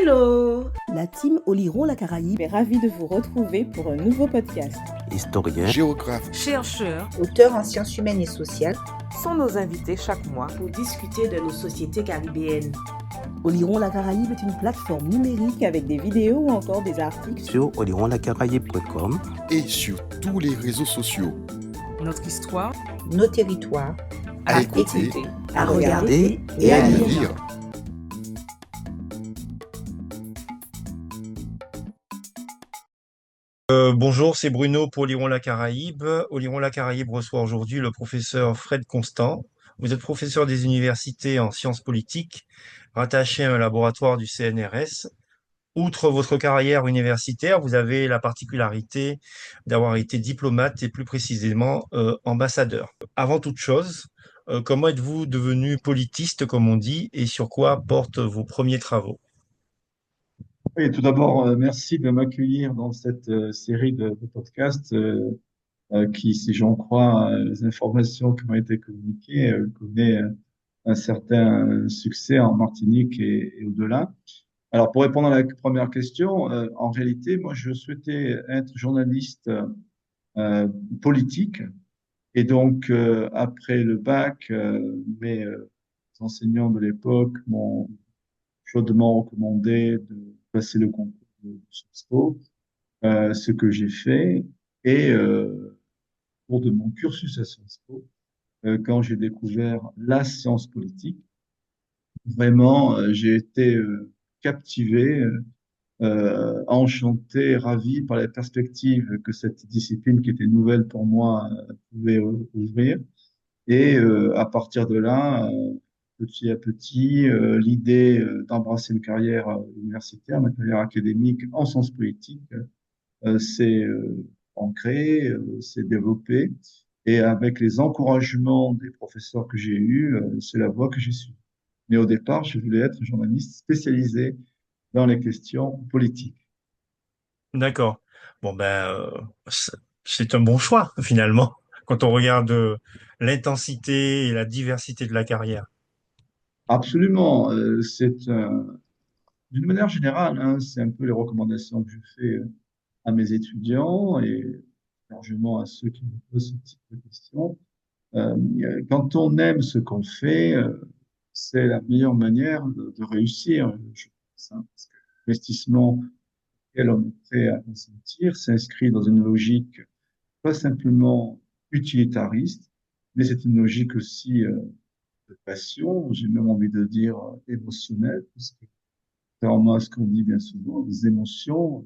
Hello! La team Oliron la Caraïbe est ravie de vous retrouver pour un nouveau podcast. Historien, géographe, chercheurs, auteurs en sciences humaines et sociales sont nos invités chaque mois pour discuter de nos sociétés caribéennes. Oliron la Caraïbe est une plateforme numérique avec des vidéos ou encore des articles sur olironlacaraïbe.com et sur tous les réseaux sociaux. Notre histoire, nos territoires, à écouter, à regarder et à lire. Bonjour, c'est Bruno pour Oliron la Caraïbe. Oliron la Caraïbe reçoit aujourd'hui le professeur Fred Constant. Vous êtes professeur des universités en sciences politiques, rattaché à un laboratoire du CNRS. Outre votre carrière universitaire, vous avez la particularité d'avoir été diplomate et plus précisément ambassadeur. Avant toute chose, comment êtes-vous devenu politiste, comme on dit, et sur quoi portent vos premiers travaux? Oui, tout d'abord, merci de m'accueillir dans cette série de podcasts qui, si j'en crois les informations qui m'ont été communiquées, connaît un certain succès en Martinique et au-delà. Alors, pour répondre à la première question, en réalité, moi, je souhaitais être journaliste politique. Et donc, après le bac, mes enseignants de l'époque m'ont chaudement recommandé de passer le concours de Sciences Po, ce que j'ai fait. Et au cours de mon cursus à Sciences Po, quand j'ai découvert la science politique, vraiment, j'ai été captivé, enchanté, ravi par la perspective que cette discipline qui était nouvelle pour moi pouvait ouvrir. Et à partir de là, petit à petit, l'idée d'embrasser une carrière universitaire, une carrière académique en sciences politiques, s'est ancrée, s'est développée. Et avec les encouragements des professeurs que j'ai eus, c'est la voie que j'ai suivie. Mais au départ, je voulais être journaliste spécialisé dans les questions politiques. D'accord. Bon, c'est un bon choix, finalement, quand on regarde l'intensité et la diversité de la carrière. Absolument. D'une manière générale, hein, c'est un peu les recommandations que je fais à mes étudiants et largement à ceux qui me posent ce type de questions. Quand on aime ce qu'on fait, c'est la meilleure manière de réussir, je pense, hein, parce que l'investissement auquel on est prêt à consentir s'inscrit dans une logique pas simplement utilitariste, mais c'est une logique aussi de passion, j'ai même envie de dire émotionnelle, puisque contrairement à ce qu'on dit bien souvent, les émotions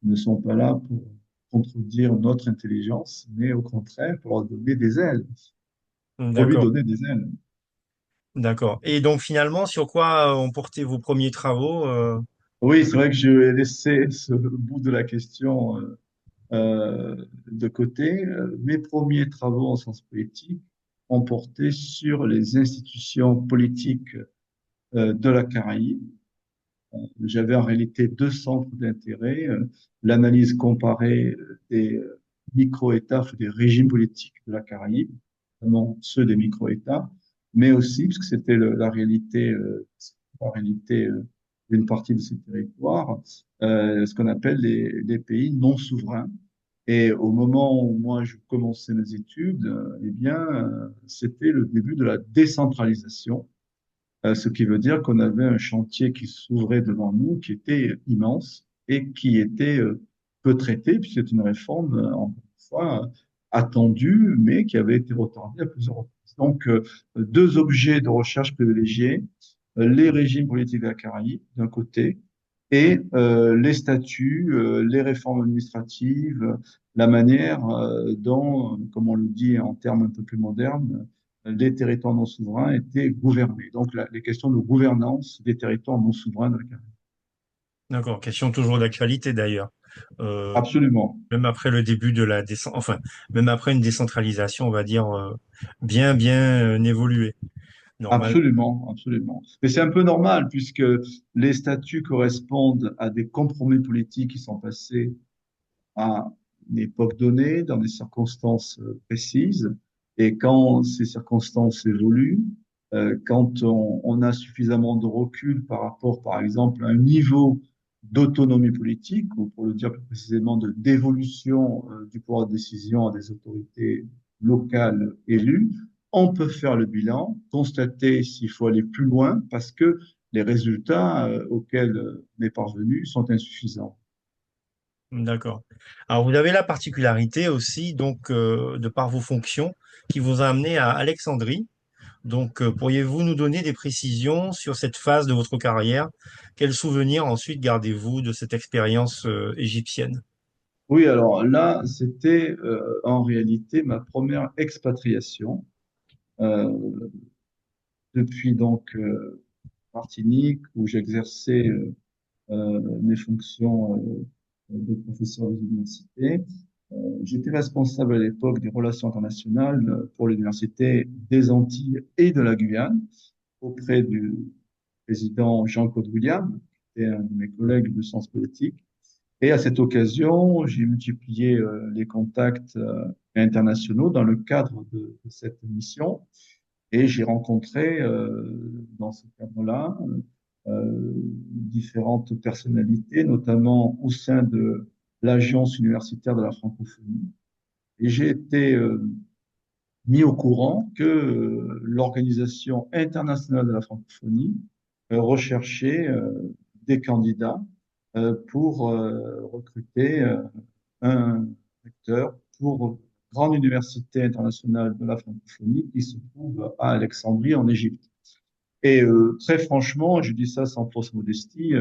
ne sont pas là pour contredire notre intelligence, mais au contraire pour leur donner des ailes, pour lui D'accord, donner des ailes. d'accord. Et donc, finalement, sur quoi ont porté vos premiers travaux Oui, c'est vrai que je vais laisser ce bout de la question de côté. Mes premiers travaux en sciences politiques ont porté sur les institutions politiques de la Caraïbe. J'avais en réalité deux centres d'intérêt, l'analyse comparée des micro-États, des régimes politiques de la Caraïbe, notamment ceux des micro-États, mais aussi, parce que c'était la réalité d'une partie de ces territoires, ce qu'on appelle les pays non souverains. Et au moment où moi je commençais mes études, eh bien, c'était le début de la décentralisation, ce qui veut dire qu'on avait un chantier qui s'ouvrait devant nous, qui était immense et qui était peu traité, puis c'est une réforme, encore une fois, attendue, mais qui avait été retardée à plusieurs reprises. Donc, deux objets de recherche privilégiés, les régimes politiques de la Caraïbe, d'un côté, et les statuts, les réformes administratives, la manière dont, comme on le dit en termes un peu plus modernes, les territoires non souverains étaient gouvernés. Donc, les questions de gouvernance des territoires non souverains de la Caraïbe. D'accord, question toujours d'actualité d'ailleurs. Absolument. Même après le début de même après une décentralisation, on va dire, bien évoluée. Normal. Absolument, absolument. Mais c'est un peu normal puisque les statuts correspondent à des compromis politiques qui sont passés à une époque donnée, dans des circonstances précises. Et quand ces circonstances évoluent, quand on a suffisamment de recul par rapport, par exemple, à un niveau d'autonomie politique, ou pour le dire plus précisément, de dévolution du pouvoir de décision à des autorités locales élues, on peut faire le bilan, constater s'il faut aller plus loin, parce que les résultats auxquels on est parvenu sont insuffisants. D'accord. Alors, vous avez la particularité aussi, donc, de par vos fonctions, qui vous a amené à Alexandrie. Donc, pourriez-vous nous donner des précisions sur cette phase de votre carrière? Quels souvenirs ensuite gardez-vous de cette expérience, égyptienne? Oui, alors là, c'était en réalité ma première expatriation euh, depuis donc Martinique, où j'exerçais mes fonctions de professeur d'université. J'étais responsable à l'époque des relations internationales pour l'Université des Antilles et de la Guyane, auprès du président Jean-Claude William, qui était un de mes collègues de sciences politiques. Et à cette occasion, j'ai multiplié les contacts internationaux dans le cadre de cette mission. Et j'ai rencontré dans ce cadre-là différentes personnalités, notamment au sein de l'Agence universitaire de la francophonie. Et j'ai été mis au courant que l'Organisation internationale de la francophonie recherchait des candidats pour recruter un recteur pour grande université internationale de la francophonie qui se trouve à Alexandrie en Égypte. Et très franchement, je dis ça sans fausse modestie,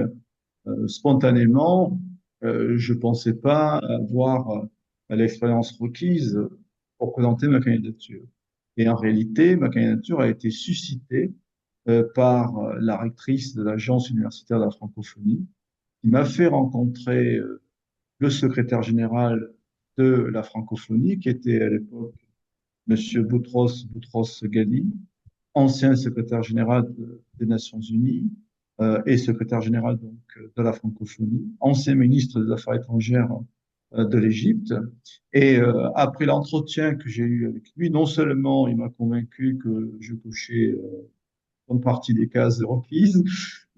spontanément, je pensais pas avoir l'expérience requise pour présenter ma candidature. Et en réalité, ma candidature a été suscitée par la rectrice de l'Agence universitaire de la francophonie, qui m'a fait rencontrer le secrétaire général de la francophonie, qui était à l'époque Monsieur Boutros Ghali, ancien secrétaire général des Nations Unies et secrétaire général donc de la francophonie, ancien ministre des Affaires étrangères de l'Égypte. Et après l'entretien que j'ai eu avec lui, non seulement il m'a convaincu que je cochais une partie des cases requises,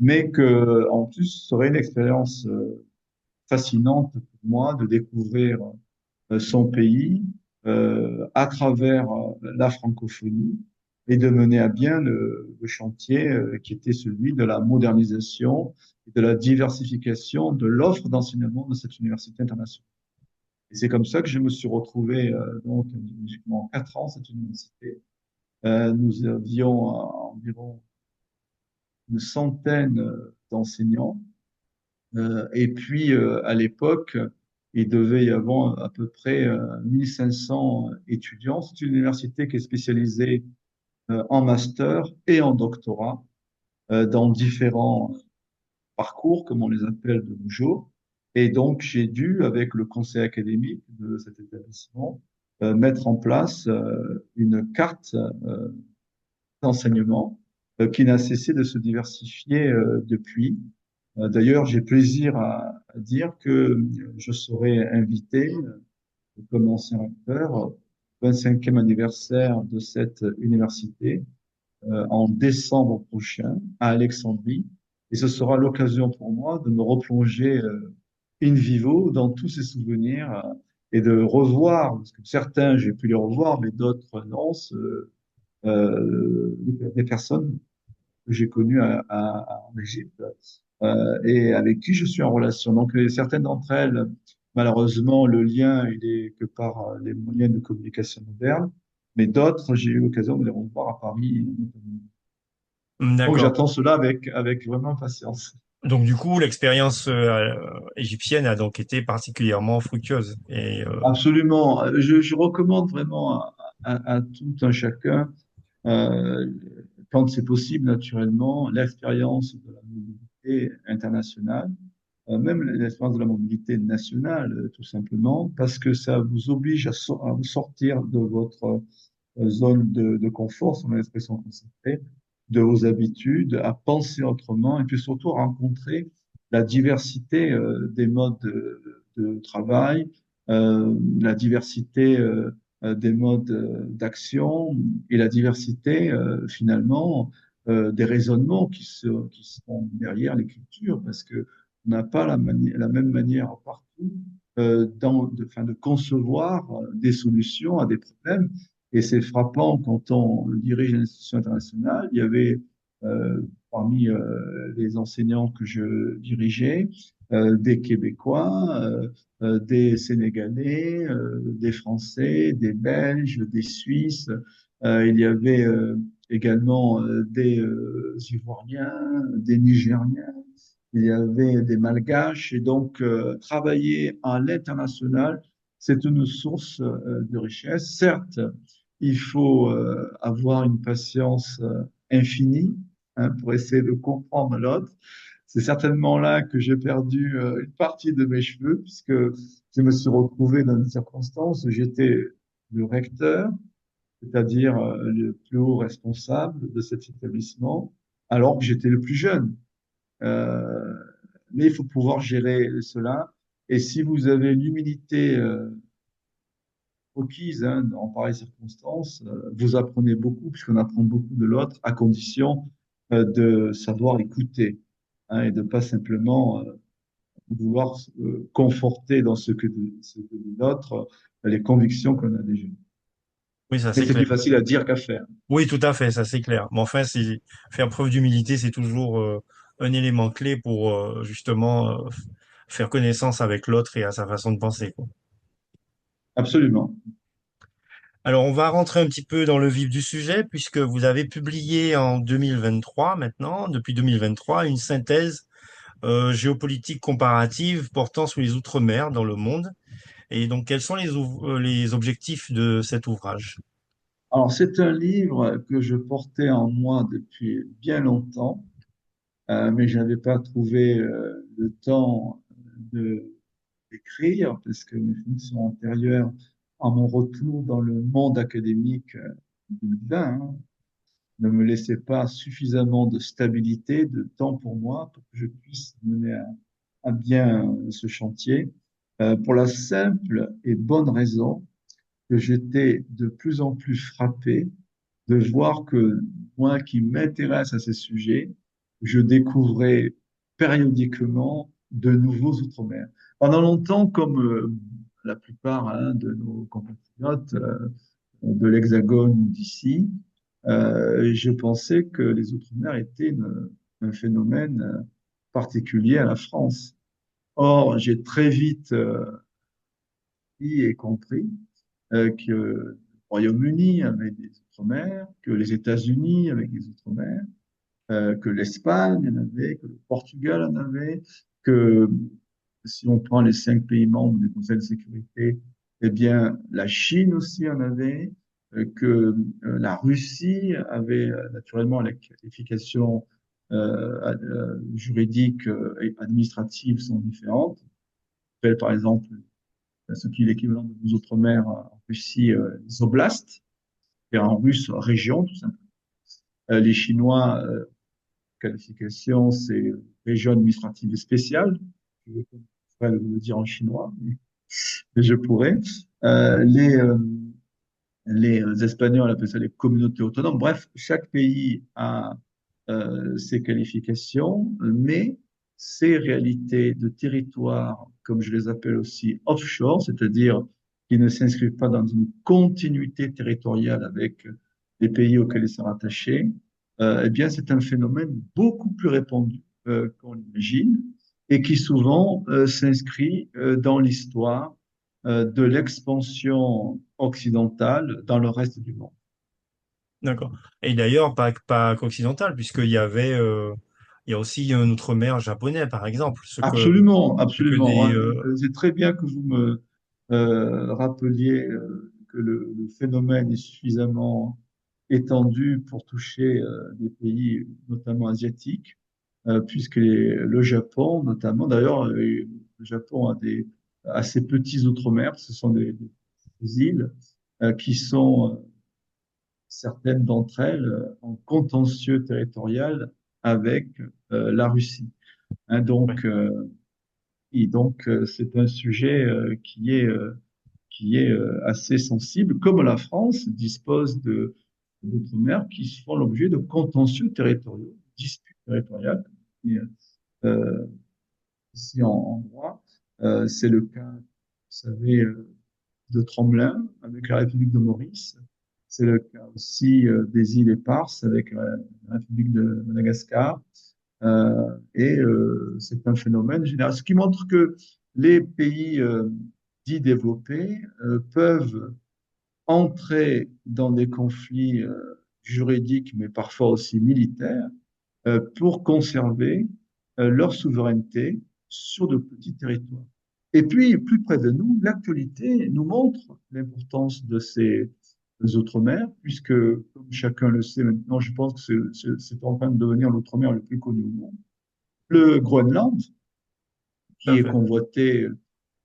mais que en plus ce serait une expérience fascinante pour moi de découvrir son pays à travers la francophonie et de mener à bien le chantier qui était celui de la modernisation et de la diversification de l'offre d'enseignement de cette université internationale. Et c'est comme ça que je me suis retrouvé donc en 4 ans à cette université. Nous avions environ une centaine d'enseignants. Et puis, à l'époque, il devait y avoir à peu près 1500 étudiants. C'est une université qui est spécialisée en master et en doctorat dans différents parcours, comme on les appelle de nos jours. Et donc, j'ai dû, avec le conseil académique de cet établissement, mettre en place une carte d'enseignement qui n'a cessé de se diversifier depuis. D'ailleurs, j'ai plaisir à dire que je serai invité comme ancien recteur au 25e anniversaire de cette université en décembre prochain à Alexandrie. Et ce sera l'occasion pour moi de me replonger in vivo dans tous ces souvenirs et de revoir, parce que certains j'ai pu les revoir, mais d'autres non, des personnes que j'ai connues en Égypte et avec qui je suis en relation. Donc certaines d'entre elles, malheureusement, le lien il est que par les moyens de communication modernes, mais d'autres, j'ai eu l'occasion de les revoir à Paris. Donc D'accord. j'attends cela avec vraiment impatience. Donc, du coup, l'expérience égyptienne a donc été particulièrement fructueuse. Et Absolument. Je recommande vraiment à tout un chacun, euh, quand c'est possible, naturellement, l'expérience de la mobilité internationale, même l'expérience de la mobilité nationale, tout simplement, parce que ça vous oblige à vous sortir de votre zone de confort, c'est mon expression consacrée, de vos habitudes, à penser autrement, et puis surtout à rencontrer la diversité des modes de travail, la diversité des modes d'action et la diversité, finalement, des raisonnements qui sont derrière l'écriture, parce que on n'a pas la même manière partout de concevoir des solutions à des problèmes. Et c'est frappant quand on dirige une institution internationale. Il y avait parmi les enseignants que je dirigeais des Québécois, des Sénégalais, des Français, des Belges, des Suisses. Il y avait également des Ivoiriens, des Nigériens. Il y avait des Malgaches. Et donc, travailler à l'international, c'est une source de richesse. Certes, il faut avoir une patience infinie pour essayer de comprendre l'autre. C'est certainement là que j'ai perdu une partie de mes cheveux, puisque je me suis retrouvé dans une circonstance où j'étais le recteur, c'est-à-dire le plus haut responsable de cet établissement, alors que j'étais le plus jeune. Euh, mais il faut pouvoir gérer cela. Et si vous avez l'humilité requise en pareille circonstance, vous apprenez beaucoup, puisqu'on apprend beaucoup de l'autre, à condition de savoir écouter et de pas simplement vouloir conforter dans ce que dit l'autre les convictions qu'on a déjà. Oui, ça Mais c'est c'est clair. plus facile à dire qu'à faire. Oui, tout à fait, ça c'est clair. Mais enfin, faire preuve d'humilité, c'est toujours un élément clé pour justement faire connaissance avec l'autre et à sa façon de penser, quoi. Absolument. Alors, on va rentrer un petit peu dans le vif du sujet, puisque vous avez publié en 2023, maintenant, depuis 2023, une synthèse géopolitique comparative portant sur les Outre-mer dans le monde. Et donc, quels sont les objectifs de cet ouvrage? Alors, c'est un livre que je portais en moi depuis bien longtemps, mais je n'avais pas trouvé le temps de d'écrire parce que mes fonctions antérieures à mon retour dans le monde académique 2020 ne me laissaient pas suffisamment de stabilité, de temps pour moi pour que je puisse mener à bien ce chantier, pour la simple et bonne raison que j'étais de plus en plus frappé de voir que moi qui m'intéresse à ces sujets, je découvrais périodiquement de nouveaux outre-mer. Pendant longtemps, comme la plupart de nos compatriotes de l'Hexagone ou d'ici, je pensais que les outre-mer étaient un phénomène particulier à la France. Or, j'ai très vite compris et compris que le Royaume-Uni avait des outre-mer, que les États-Unis avaient des outre-mer, que l'Espagne en avait, que le Portugal en avait, que si on prend les 5 pays membres du Conseil de sécurité, eh bien, la Chine aussi en avait, que la Russie avait naturellement les qualifications juridiques et administratives sont différentes. Je rappelle par exemple ce qui est l'équivalent de nos outre-mer en Russie, les oblasts, et en russe, région, tout simplement. Les Chinois, qualification, c'est région administrative spéciale. Je pourrais le dire en chinois, mais je pourrais. Les Espagnols appellent ça les communautés autonomes. Bref, chaque pays a ses qualifications, mais ces réalités de territoire, comme je les appelle aussi offshore, c'est-à-dire qui ne s'inscrivent pas dans une continuité territoriale avec les pays auxquels ils sont rattachés, eh bien, c'est un phénomène beaucoup plus répandu qu'on l'imagine et qui souvent s'inscrit dans l'histoire de l'expansion occidentale dans le reste du monde. D'accord. Et d'ailleurs, pas qu'occidental, il y a aussi un outre-mer japonais, par exemple, Absolument, ce que absolument. C'est très bien que vous me rappeliez que le phénomène est suffisamment étendu pour toucher des pays, notamment asiatiques, puisque le Japon, notamment, d'ailleurs, le Japon a des assez petits outre-mer, ce sont des îles qui sont certaines d'entre elles en contentieux territorial avec la Russie. Donc, c'est un sujet qui est assez sensible, comme la France dispose d'outre-mer qui font l'objet de contentieux territoriaux, disputes territoriales. Et, euh, ici en droit, c'est le cas, vous savez, de Tromelin avec la République de Maurice. C'est le cas aussi des îles Éparses avec la République de Madagascar. C'est un phénomène général. Ce qui montre que les pays dits développés peuvent entrer dans des conflits juridiques, mais parfois aussi militaires, pour conserver leur souveraineté sur de petits territoires. Et puis, plus près de nous, l'actualité nous montre l'importance de ces outre-mer, puisque, comme chacun le sait maintenant, je pense que c'est en train de devenir l'outre-mer le plus connu au monde. Le Groenland, qui est convoité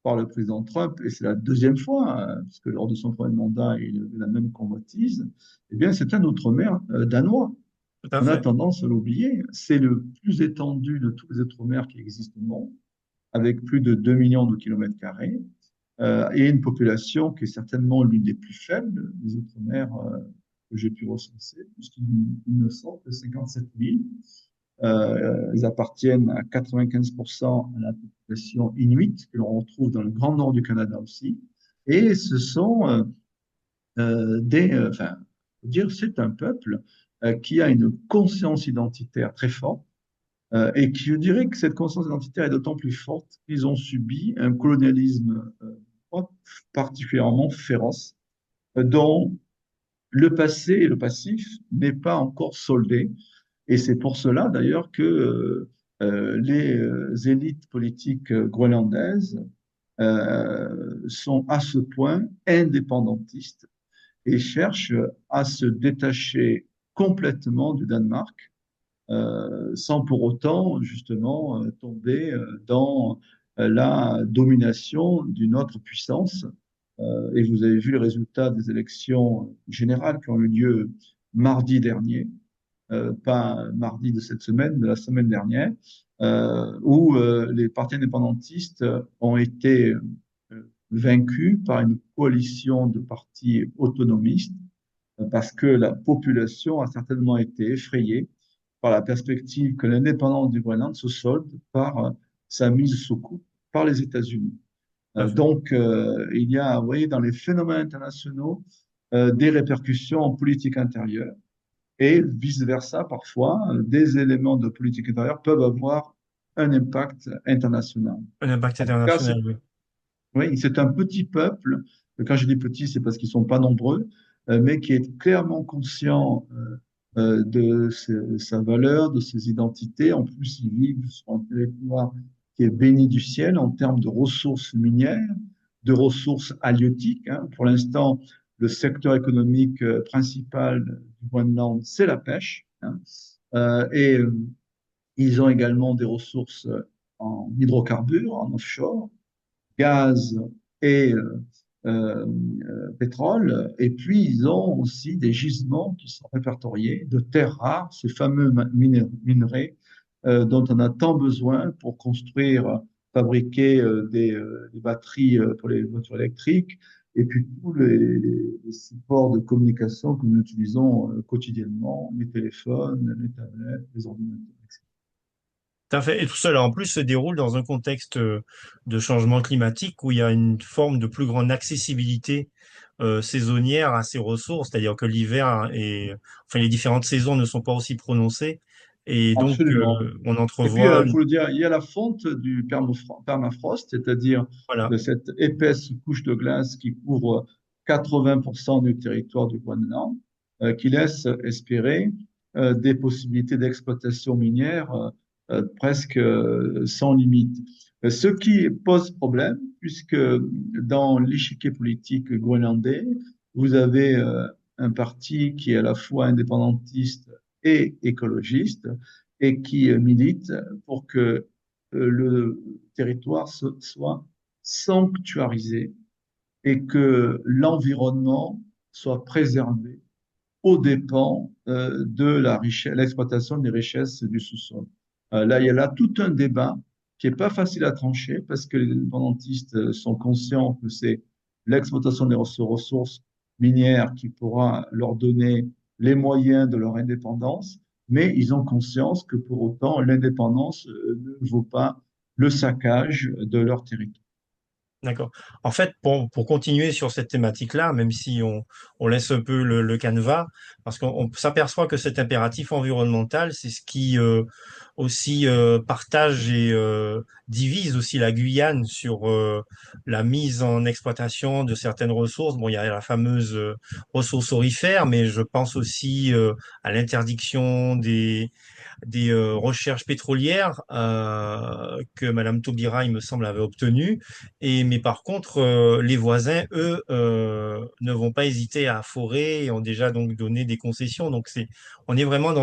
par le président Trump, et c'est la deuxième fois, puisque lors de son premier mandat, il avait la même convoitise, eh bien, c'est un outre-mer danois. On a tendance à l'oublier. C'est le plus étendu de tous les outre-mer qui existent au monde, avec plus de 2 millions de kilomètres carrés, et une population qui est certainement l'une des plus faibles des outre-mer que j'ai pu recenser, puisqu'il ne sont que 57 000. Ils appartiennent à 95% à la population inuit, que l'on retrouve dans le Grand Nord du Canada aussi. Et ce sont enfin, faut dire, c'est un peuple qui a une conscience identitaire très forte, et qui, je dirais que cette conscience identitaire est d'autant plus forte qu'ils ont subi un colonialisme particulièrement féroce, dont le passé et le passif n'est pas encore soldé. Et c'est pour cela, d'ailleurs, que les élites politiques groenlandaises sont à ce point indépendantistes et cherchent à se détacher complètement du Danemark, sans pour autant, justement, tomber dans la domination d'une autre puissance. Et vous avez vu les résultats des élections générales qui ont eu lieu mardi dernier, pas mardi de cette semaine, de la semaine dernière, où les partis indépendantistes ont été vaincus par une coalition de partis autonomistes, parce que la population a certainement été effrayée par la perspective que l'indépendance du Groenland se solde par sa mise sous coupe par les États-Unis. Donc, il y a, vous voyez, dans les phénomènes internationaux, des répercussions en politique intérieure, et vice-versa, parfois, des éléments de politique intérieure peuvent avoir un impact international. Un impact international, oui. Oui, c'est un petit peuple. Quand je dis petit, c'est parce qu'ils sont pas nombreux, mais qui est clairement conscient de sa valeur, de ses identités. En plus, ils vivent sur un territoire qui est béni du ciel en termes de ressources minières, de ressources halieutiques. Pour l'instant, le secteur économique principal du Groenland, c'est la pêche. Et ils ont également des ressources en hydrocarbures, en offshore, gaz et pétrole. Et puis, ils ont aussi des gisements qui sont répertoriés de terres rares, ces fameux minerais dont on a tant besoin pour construire, fabriquer des batteries pour les voitures électriques, et puis tous les supports de communication que nous utilisons quotidiennement, les téléphones, les tablettes, les ordinateurs, etc. Tout à fait. Et tout cela, en plus, se déroule dans un contexte de changement climatique où il y a une forme de plus grande accessibilité saisonnière à ces ressources, c'est-à-dire que l'hiver enfin, les différentes saisons ne sont pas aussi prononcées. Et donc, on entrevoit... Et puis, il faut le dire, il y a la fonte du permafrost, c'est-à-dire de cette épaisse couche de glace qui couvre 80% du territoire du Groenland, qui laisse espérer des possibilités d'exploitation minière presque sans limite. Ce qui pose problème, puisque dans l'échiquier politique groenlandais, vous avez un parti qui est à la fois indépendantiste et écologiste, et qui milite pour que le territoire soit sanctuarisé et que l'environnement soit préservé aux dépens de l'exploitation des richesses du sous-sol. Là, il y a là tout un débat qui est pas facile à trancher parce que les indépendantistes sont conscients que c'est l'exploitation de ces ressources minières qui pourra leur donner les moyens de leur indépendance, mais ils ont conscience que pour autant, l'indépendance ne vaut pas le saccage de leur territoire. D'accord. En fait, pour continuer sur cette thématique-là, même si on laisse un peu le canevas, parce qu'on s'aperçoit que cet impératif environnemental, c'est ce qui aussi partage et divise aussi la Guyane sur la mise en exploitation de certaines ressources. Bon, il y a la fameuse ressource aurifère, mais je pense aussi à l'interdiction des recherches pétrolières que Madame Taubira, il me semble, avait obtenues. Mais par contre, les voisins, eux, ne vont pas hésiter à forer et ont déjà donc donné des concessions. Donc on est vraiment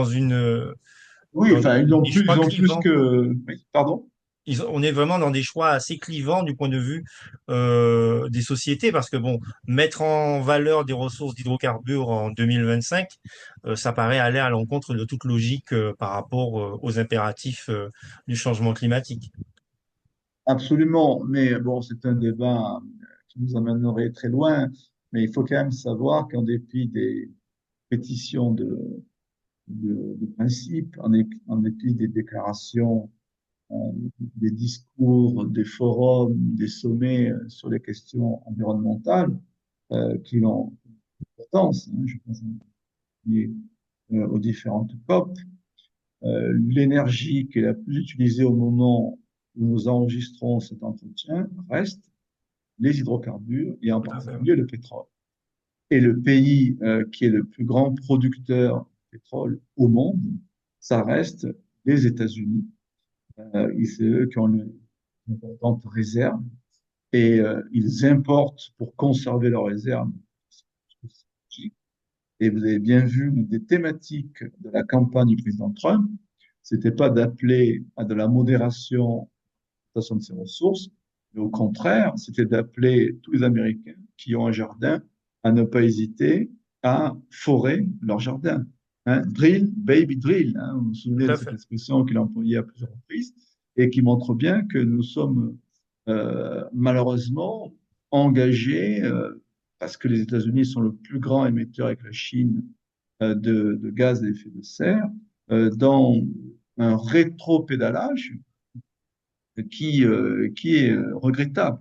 Oui, dans enfin, des choix ils ont plus clivants. que... Oui, pardon? On est vraiment dans des choix assez clivants du point de vue des sociétés, parce que bon, mettre en valeur des ressources d'hydrocarbures en 2025, ça paraît aller à l'encontre de toute logique par rapport aux impératifs du changement climatique. Absolument, mais bon, c'est un débat qui nous amènerait très loin, mais il faut quand même savoir qu'en dépit des pétitions de principe, en dépit des déclarations, euh, des discours, des forums, des sommets sur les questions environnementales qui ont importance, hein, je pense aux différentes COP, l'énergie qui est la plus utilisée au moment où nous enregistrons cet entretien reste les hydrocarbures et en Tout à fait, oui. particulier le pétrole. Et le pays qui est le plus grand producteur de pétrole au monde, ça reste les États-Unis. C'est eux qui ont une importante réserve et ils importent pour conserver leurs réserves. Et vous avez bien vu, une des thématiques de la campagne du président Trump, c'était pas d'appeler à de la modération de ces ressources, mais au contraire, c'était d'appeler tous les Américains qui ont un jardin à ne pas hésiter à forer leur jardin. Hein, drill, baby drill. Hein, vous vous souvenez Tout de à cette fait. expression qu'il a employée à plusieurs reprises et qui montre bien que nous sommes malheureusement engagés parce que les États-Unis sont le plus grand émetteur avec la Chine de gaz à effet de serre dans un rétro-pédalage qui est regrettable.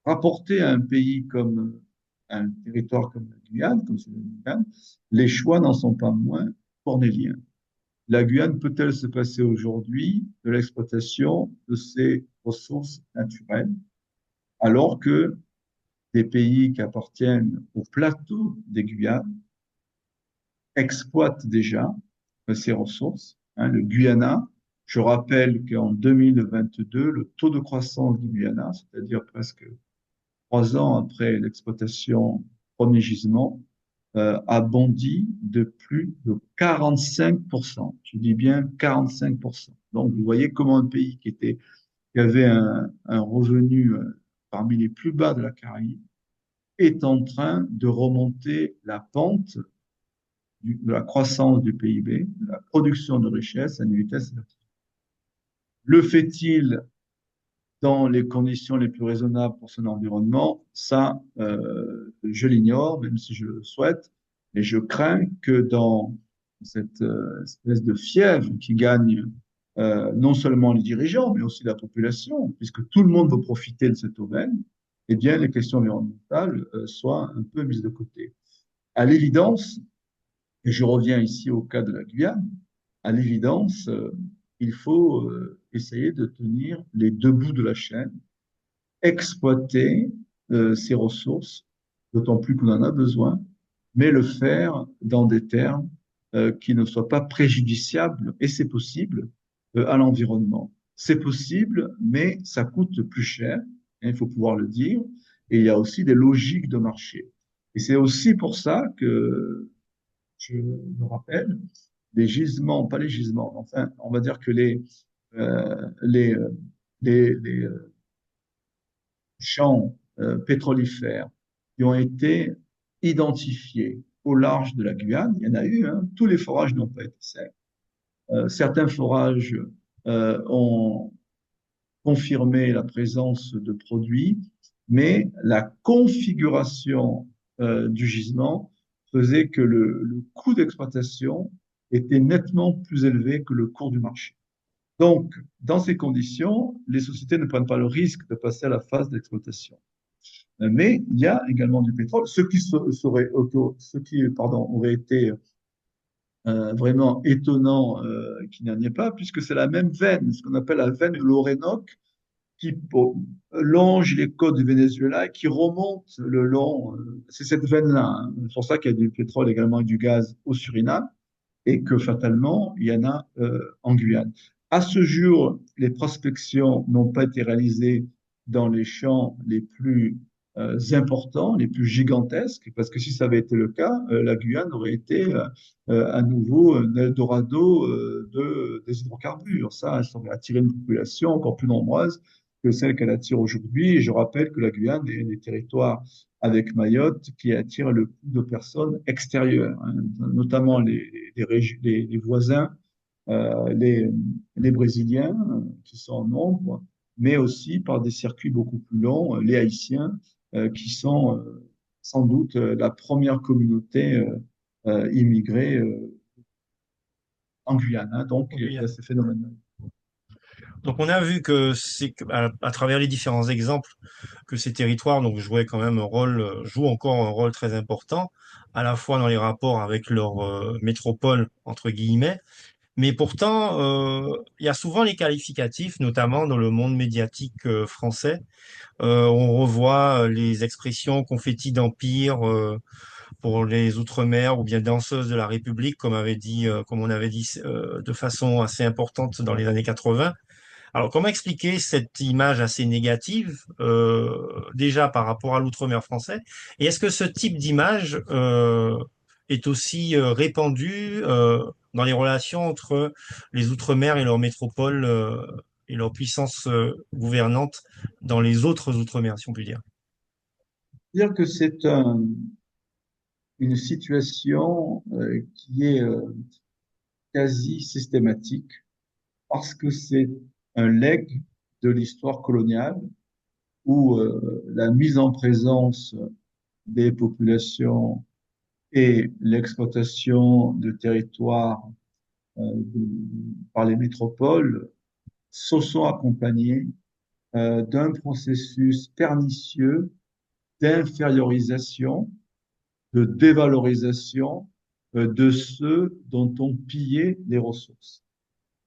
Rapporté à un pays comme à un territoire comme la Guyane, comme c'est la Guyane, les choix n'en sont pas moins cornéliens. La Guyane peut-elle se passer aujourd'hui de l'exploitation de ses ressources naturelles, alors que des pays qui appartiennent au plateau des Guyanes exploitent déjà ces ressources. Hein, le Guyana, je rappelle qu'en 2022, le taux de croissance du Guyana, c'est-à-dire presque 3 ans après l'exploitation premier gisement, a bondi de plus de 45%. Je dis bien 45%. Donc, vous voyez comment un pays qui avait un revenu parmi les plus bas de la Caraïbe est en train de remonter la pente de la croissance du PIB, de la production de richesse à une vitesse vertigineuse. Le fait-il dans les conditions les plus raisonnables pour son environnement? Ça, je l'ignore, même si je le souhaite, et je crains que dans cette espèce de fièvre qui gagne non seulement les dirigeants, mais aussi la population, puisque tout le monde veut profiter de cette aubaine, eh bien, les questions environnementales soient un peu mises de côté. À l'évidence, et je reviens ici au cas de la Guyane, à l'évidence, il faut essayer de tenir les deux bouts de la chaîne, exploiter ces ressources, d'autant plus qu'on en a besoin, mais le faire dans des termes qui ne soient pas préjudiciables, et c'est possible, à l'environnement. C'est possible, mais ça coûte plus cher, hein, il faut pouvoir le dire, et il y a aussi des logiques de marché. Et c'est aussi pour ça que, je me rappelle, les gisements, pas les gisements, enfin, on va dire que euh, les, euh, les champs pétrolifères qui ont été identifiés au large de la Guyane, il y en a eu, hein, tous les forages n'ont pas été secs. Certains forages ont confirmé la présence de produits mais la configuration du gisement faisait que le coût d'exploitation était nettement plus élevé que le cours du marché. Donc, dans ces conditions, les sociétés ne prennent pas le risque de passer à la phase d'exploitation. Mais il y a également du pétrole. Aurait été vraiment étonnant qu'il n'y en ait pas, puisque c'est la même veine, ce qu'on appelle la veine de l'Orénoque, qui longe les côtes du Venezuela et qui remonte le long. C'est cette veine-là. Hein. C'est pour ça qu'il y a du pétrole également et du gaz au Suriname et que fatalement, il y en a en Guyane. À ce jour, les prospections n'ont pas été réalisées dans les champs les plus importants, les plus gigantesques, parce que si ça avait été le cas, la Guyane aurait été à nouveau un Eldorado des hydrocarbures. Ça aurait attiré une population encore plus nombreuse que celle qu'elle attire aujourd'hui. Et je rappelle que la Guyane est un des territoires avec Mayotte qui attire le plus de personnes extérieures, hein, notamment les voisins, les Brésiliens qui sont en nombre, mais aussi par des circuits beaucoup plus longs, les Haïtiens qui sont sans doute la première communauté immigrée en Guyane. Hein, donc, il y a ces phénomènes. Donc on a vu que c'est à travers les différents exemples que ces territoires donc jouaient quand même jouent encore un rôle très important, à la fois dans les rapports avec leur métropole entre guillemets, mais pourtant il y a souvent les qualificatifs, notamment dans le monde médiatique français. On revoit les expressions confetti d'empire pour les Outre-mer ou bien danseuse de la République, comme on avait dit de façon assez importante dans les années 80. Alors, comment expliquer cette image assez négative, déjà par rapport à l'outre-mer français? Et est-ce que ce type d'image est aussi répandu dans les relations entre les outre-mer et leur métropole et leur puissance gouvernante dans les autres outre-mer, si on peut dire? Dire que c'est une situation qui est quasi systématique parce que c'est un legs de l'histoire coloniale où la mise en présence des populations et l'exploitation de territoires par les métropoles se sont accompagnés d'un processus pernicieux d'infériorisation, de dévalorisation de ceux dont on pillait les ressources.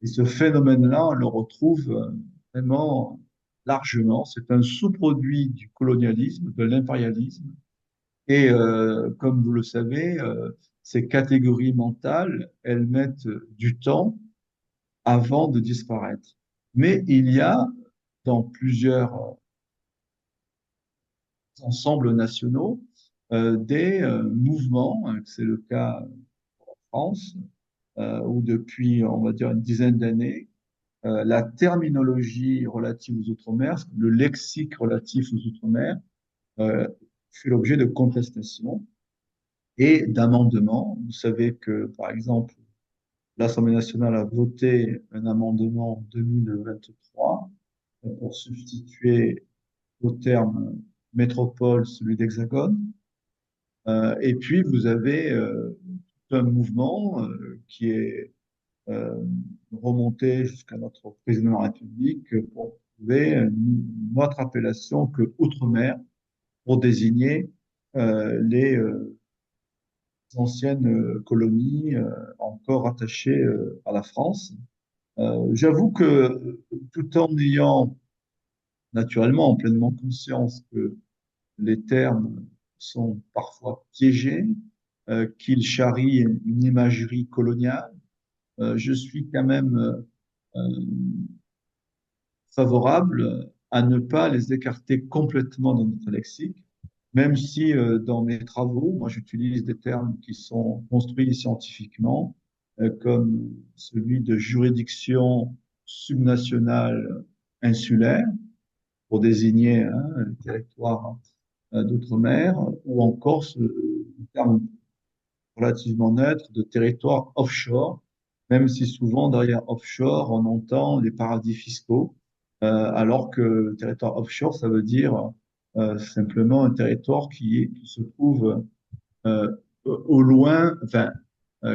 Et ce phénomène-là, on le retrouve vraiment largement. C'est un sous-produit du colonialisme, de l'impérialisme. Et comme vous le savez, ces catégories mentales, elles mettent du temps avant de disparaître. Mais il y a dans plusieurs ensembles nationaux des mouvements, c'est le cas en France, où depuis, on va dire, une dizaine d'années, la terminologie relative aux Outre-mer, le lexique relatif aux Outre-mer, fait l'objet de contestations et d'amendements. Vous savez que, par exemple, l'Assemblée nationale a voté un amendement en 2023 pour substituer au terme métropole celui d'hexagone. Et puis, vous avez un mouvement qui est remonté jusqu'à notre président de la République pour trouver une autre appellation que Outre-mer pour désigner les anciennes colonies encore attachées à la France. J'avoue que tout en ayant naturellement pleinement conscience que les termes sont parfois piégés, qu'ils charrient une imagerie coloniale, je suis quand même favorable à ne pas les écarter complètement dans notre lexique, même si dans mes travaux, moi j'utilise des termes qui sont construits scientifiquement, comme celui de juridiction subnationale insulaire, pour désigner le territoire d'outre-mer, ou encore ce terme relativement neutre de territoire offshore, même si souvent derrière offshore, on entend les paradis fiscaux, alors que le territoire offshore, ça veut dire simplement un territoire qui se trouve au loin, enfin,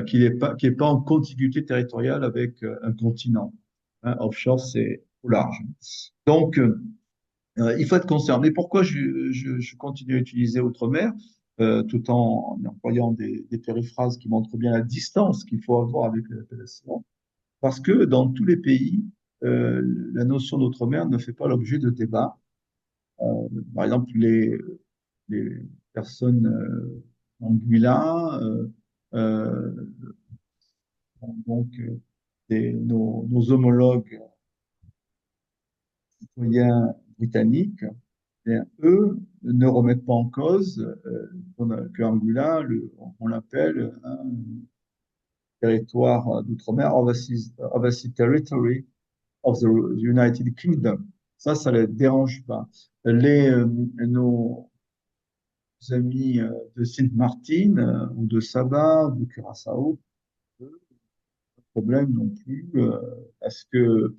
qui est pas en contiguïté territoriale avec un continent. Hein, offshore, c'est au large. Donc, il faut être conscient. Mais pourquoi je continue à utiliser outre-mer tout en employant des périphrases qui montrent bien la distance qu'il faut avoir avec l'appellation? Parce que dans tous les pays, la notion d'outre-mer ne fait pas l'objet de débats. Par exemple, les personnes anguilla, euh, donc nos homologues citoyens britanniques, eh eux ne remettent pas en cause que Anguilla, on l'appelle un territoire d'outre-mer, overseas territory of the United Kingdom. Ça les dérange pas. Nos amis de Sint Maarten ou de Saba ou de Curaçao, pas de problème non plus, parce que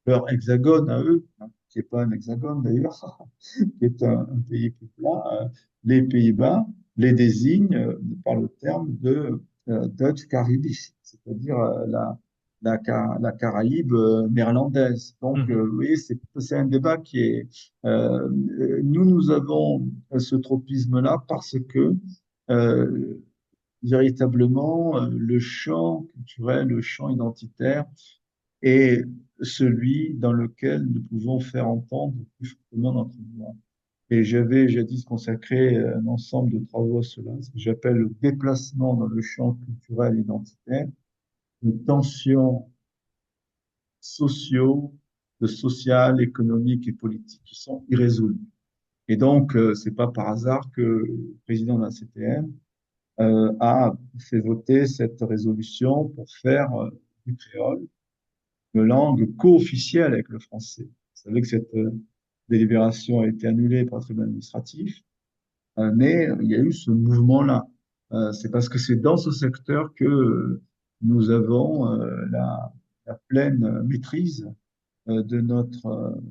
leur hexagone à eux, hein, qui n'est pas un hexagone d'ailleurs, qui est un pays plus plat, les Pays-Bas les désignent par le terme de Dutch Caribisch, c'est-à-dire la Caraïbe néerlandaise. Donc, vous voyez, c'est un débat qui est... nous avons ce tropisme-là parce que véritablement, le champ culturel, le champ identitaire est celui dans lequel nous pouvons faire entendre plus fortement notre voix. Et j'avais jadis consacré un ensemble de travaux à cela, ce que j'appelle le déplacement dans le champ culturel identitaire, de tensions sociaux, sociales, économiques et politiques qui sont irrésolues. Et donc, c'est pas par hasard que le président de la CTM a fait voter cette résolution pour faire du créole une langue co-officielle avec le français. Vous savez que cette délibération a été annulée par le tribunal administratif, mais il y a eu ce mouvement-là. C'est parce que c'est dans ce secteur que nous avons la pleine maîtrise de notre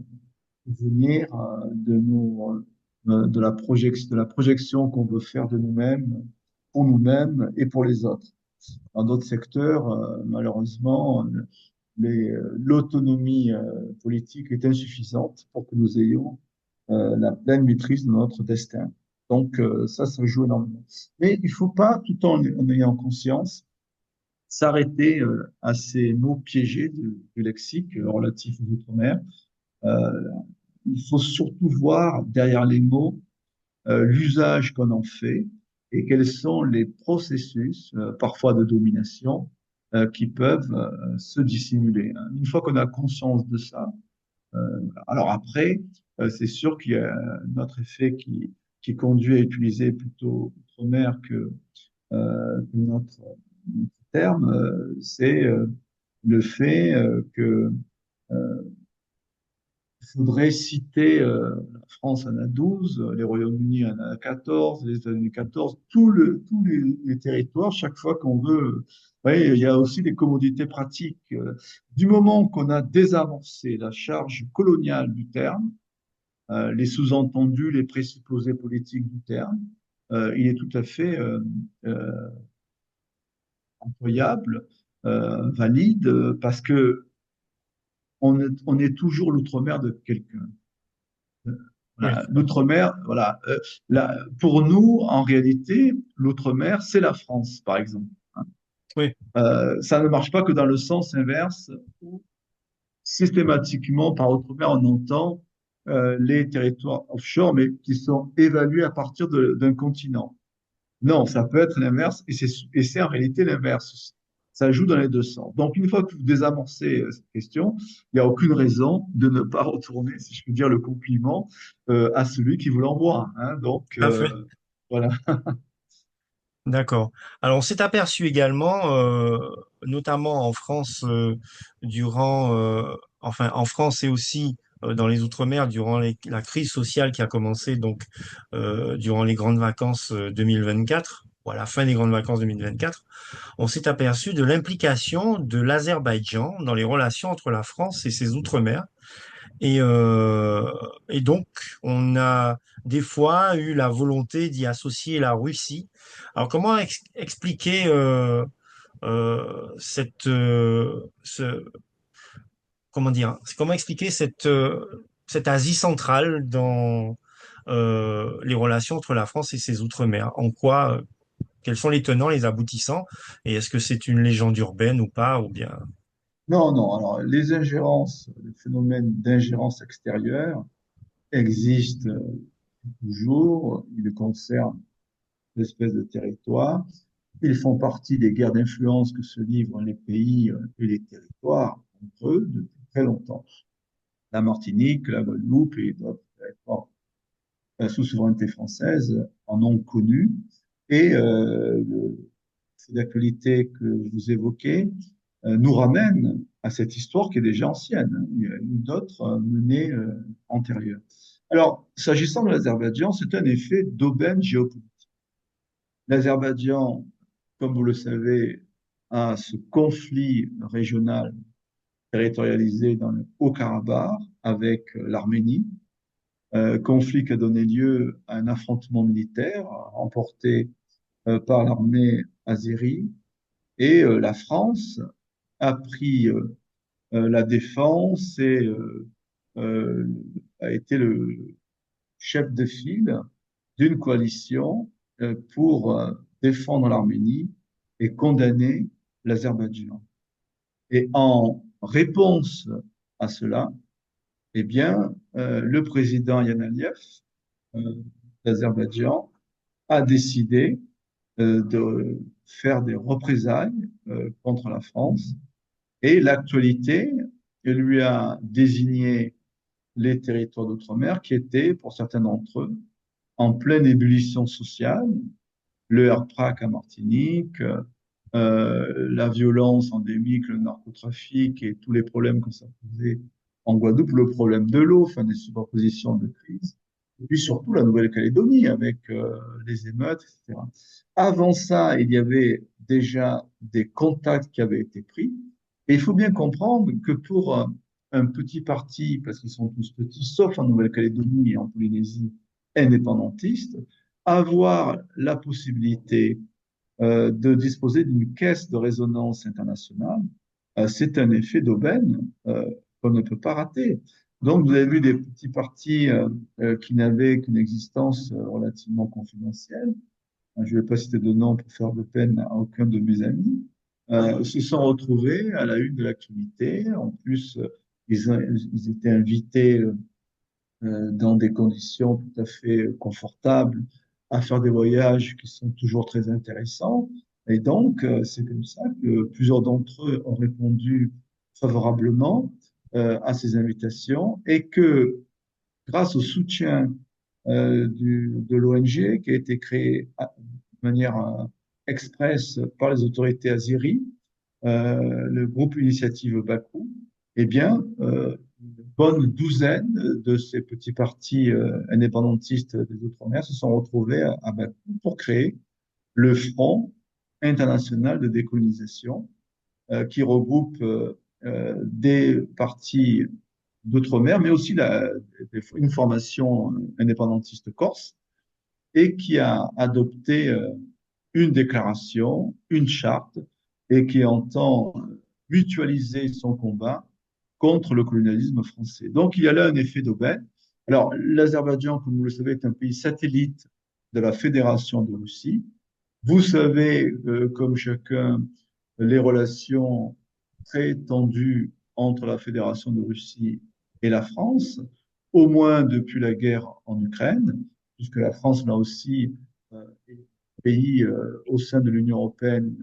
devenir, de la projection qu'on veut faire de nous-mêmes, pour nous-mêmes et pour les autres. Dans d'autres secteurs, malheureusement, l'autonomie politique est insuffisante pour que nous ayons la pleine maîtrise de notre destin. Donc, ça joue énormément. Mais il faut pas, tout en ayant conscience, s'arrêter à ces mots piégés du lexique relatif aux outre-mer. Il faut surtout voir derrière les mots l'usage qu'on en fait et quels sont les processus, parfois de domination, qui peuvent se dissimuler. Une fois qu'on a conscience de ça, alors après, c'est sûr qu'il y a un autre effet qui conduit à utiliser plutôt outre-mer que notre terme, c'est le fait que il faudrait citer la France en a 12, les Royaumes-Unis en a 14, les États-Unis 14, tous les territoires, chaque fois qu'on veut. Oui, il y a aussi des commodités pratiques. Du moment qu'on a désamorcé la charge coloniale du terme, les sous-entendus, les présupposés politiques du terme, il est tout à fait employable, valide, parce que on est toujours l'outre-mer de quelqu'un. Voilà. L'outre-mer, voilà. Pour nous, en réalité, l'outre-mer, c'est la France, par exemple. Oui. Ça ne marche pas que dans le sens inverse, où systématiquement, par outre-mer, on entend les territoires offshore, mais qui sont évalués à partir d'un continent. Non, ça peut être l'inverse, et c'est en réalité l'inverse. Ça joue dans les deux sens. Donc, une fois que vous désamorcez cette question, il n'y a aucune raison de ne pas retourner, si je peux dire le compliment, à celui qui vous l'envoie. Hein. Donc, voilà. D'accord. Alors, on s'est aperçu également, notamment en France, enfin, en France et aussi dans les Outre-mer, durant la crise sociale qui a commencé donc durant les grandes vacances 2024, ou à la fin des grandes vacances 2024, on s'est aperçu de l'implication de l'Azerbaïdjan dans les relations entre la France et ses Outre-mer, Et, euh, et donc, on a des fois eu la volonté d'y associer la Russie. Alors, comment expliquer comment dire, comment expliquer cette Asie centrale dans les relations entre la France et ses outre-mer? En quoi, quels sont les tenants, les aboutissants? Et est-ce que c'est une légende urbaine ou pas, ou bien... Non, non. Alors, les ingérences, les phénomènes d'ingérence extérieure existent toujours. Ils concernent l'espèce de territoire. Ils font partie des guerres d'influence que se livrent les pays et les territoires entre eux depuis très longtemps. La Martinique, la Guadeloupe et d'autres territoires sous souveraineté française en ont connu. Et c'est l'actualité que je vous évoquais nous ramène à cette histoire qui est déjà ancienne. Il y a eu d'autres menées antérieures. Alors, s'agissant de l'Azerbaïdjan, c'est un effet d'aubaine géopolitique. L'Azerbaïdjan, comme vous le savez, a ce conflit régional territorialisé dans le Haut-Karabakh avec l'Arménie, conflit qui a donné lieu à un affrontement militaire remporté par l'armée azérie, et la France a pris la défense et a été le chef de file d'une coalition pour défendre l'Arménie et condamner l'Azerbaïdjan. Et en réponse à cela, eh bien, le président Ilham Aliyev d'Azerbaïdjan a décidé de faire des représailles contre la France, et l'actualité lui a désigné les territoires d'outre-mer qui étaient, pour certains d'entre eux, en pleine ébullition sociale, le airprac à Martinique, la violence endémique, le narcotrafic et tous les problèmes que ça posait en Guadeloupe, le problème de l'eau, enfin des superpositions de crise, et puis surtout la Nouvelle-Calédonie avec les émeutes, etc. Avant ça, il y avait déjà des contacts qui avaient été pris, et il faut bien comprendre que pour un petit parti, parce qu'ils sont tous petits, sauf en Nouvelle-Calédonie et en Polynésie, indépendantiste, avoir la possibilité de disposer d'une caisse de résonance internationale, c'est un effet d'aubaine qu'on ne peut pas rater. Donc, vous avez vu des petits partis qui n'avaient qu'une existence relativement confidentielle. Je ne vais pas citer de nom pour faire de peine à aucun de mes amis. Se sont retrouvés à la une de l'actualité. En plus, ils étaient invités dans des conditions tout à fait confortables à faire des voyages qui sont toujours très intéressants. Et donc, c'est comme ça que plusieurs d'entre eux ont répondu favorablement à ces invitations, et que grâce au soutien de l'ONG qui a été créée de manière express par les autorités azéries, le groupe Initiative Bakou, eh bien, une bonne douzaine de ces petits partis indépendantistes des Outre-mer se sont retrouvés à Bakou pour créer le Front international de décolonisation qui regroupe des partis d'Outre-mer, mais aussi une formation indépendantiste corse, et qui a adopté une déclaration, une charte, et qui entend mutualiser son combat contre le colonialisme français. Donc, il y a là un effet d'aubaine. Alors, l'Azerbaïdjan, comme vous le savez, est un pays satellite de la Fédération de Russie. Vous savez, comme chacun, les relations très tendues entre la Fédération de Russie et la France, au moins depuis la guerre en Ukraine, puisque la France, là aussi, est un pays au sein de l'Union européenne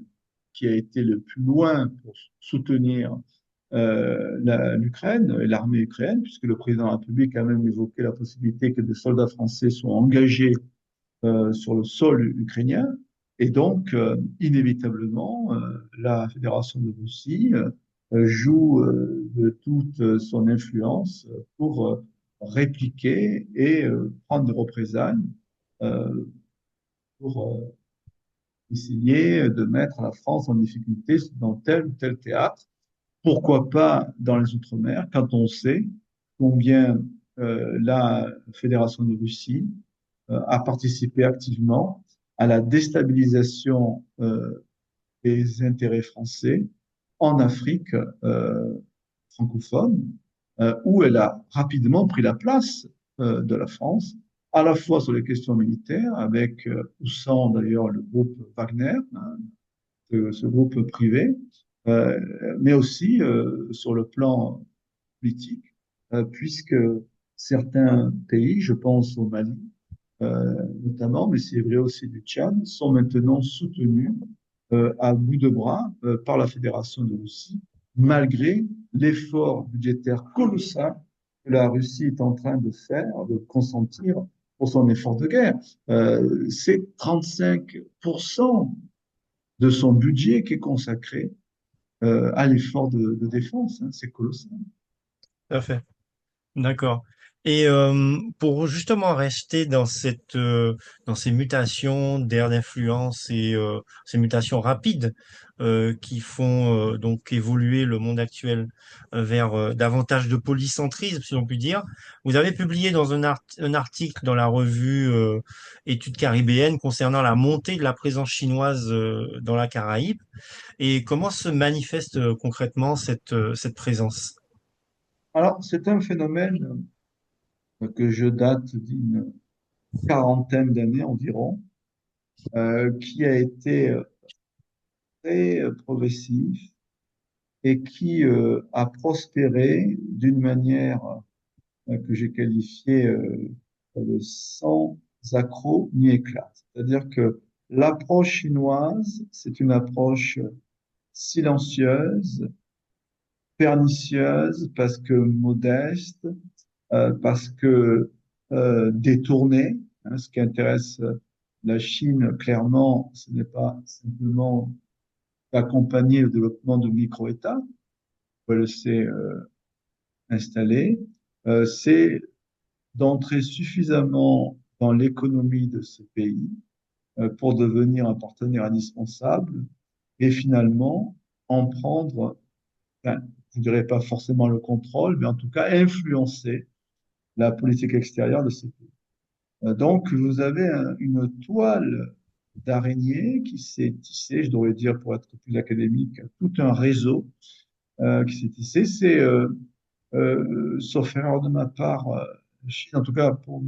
qui a été le plus loin pour soutenir l'Ukraine et l'armée ukrainienne, puisque le président de la République a même évoqué la possibilité que des soldats français soient engagés sur le sol ukrainien. Et donc, inévitablement, la Fédération de Russie joue de toute son influence pour répliquer et prendre des représailles pour essayer de mettre la France en difficulté dans tel ou tel théâtre. Pourquoi pas dans les Outre-mer, quand on sait combien la Fédération de Russie a participé activement à la déstabilisation des intérêts français en Afrique francophone, où elle a rapidement pris la place de la France, à la fois sur les questions militaires, avec ou sans d'ailleurs le groupe Wagner, hein, ce groupe privé, mais aussi sur le plan politique, puisque certains pays, je pense au Mali notamment, mais c'est vrai aussi du Tchad, sont maintenant soutenus à bout de bras par la Fédération de Russie, malgré l'effort budgétaire colossal que la Russie est en train de faire, de consentir pour son effort de guerre. C'est 35% de son budget qui est consacré à l'effort de défense. Hein, c'est colossal. Tout à fait. D'accord. Et pour justement rester dans ces mutations d'aire d'influence et ces mutations rapides qui font donc évoluer le monde actuel vers davantage de polycentrisme, si l'on peut dire, vous avez publié dans un article dans la revue Études caribéennes concernant la montée de la présence chinoise dans la Caraïbe et comment se manifeste concrètement cette présence. Alors, c'est un phénomène que je date d'une quarantaine d'années environ, qui a été très progressif et qui a prospéré d'une manière que j'ai qualifiée de sans accroc ni éclat. C'est-à-dire que l'approche chinoise, c'est une approche silencieuse, pernicieuse, parce que modeste, parce que détournée. Hein, ce qui intéresse la Chine, clairement, ce n'est pas simplement d'accompagner le développement de micro-États, où elle s'est installée, c'est d'entrer suffisamment dans l'économie de ce pays pour devenir un partenaire indispensable et finalement en prendre, enfin, je ne dirais pas forcément le contrôle, mais en tout cas influencer la politique extérieure de ces pays. Donc, vous avez une toile d'araignée qui s'est tissée, je devrais dire pour être plus académique, tout un réseau qui s'est tissé. C'est, sauf erreur de ma part, Chine, en tout cas pour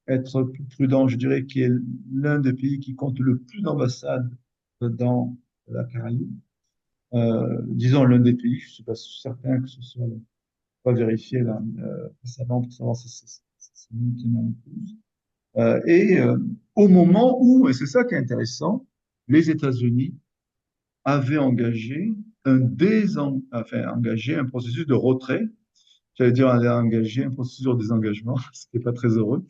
être plus prudent, je dirais qu'il est l'un des pays qui compte le plus d'ambassades dans la Caraïbe. Disons l'un des pays, je ne suis pas certain que ce soit pas vérifié là récemment pour savoir si c'est lui qui en a le plus. Au moment où, et c'est ça qui est intéressant, les États-Unis avaient engagé engagé un processus de retrait, j'allais dire engagé un processus de désengagement, ce qui n'est pas très heureux,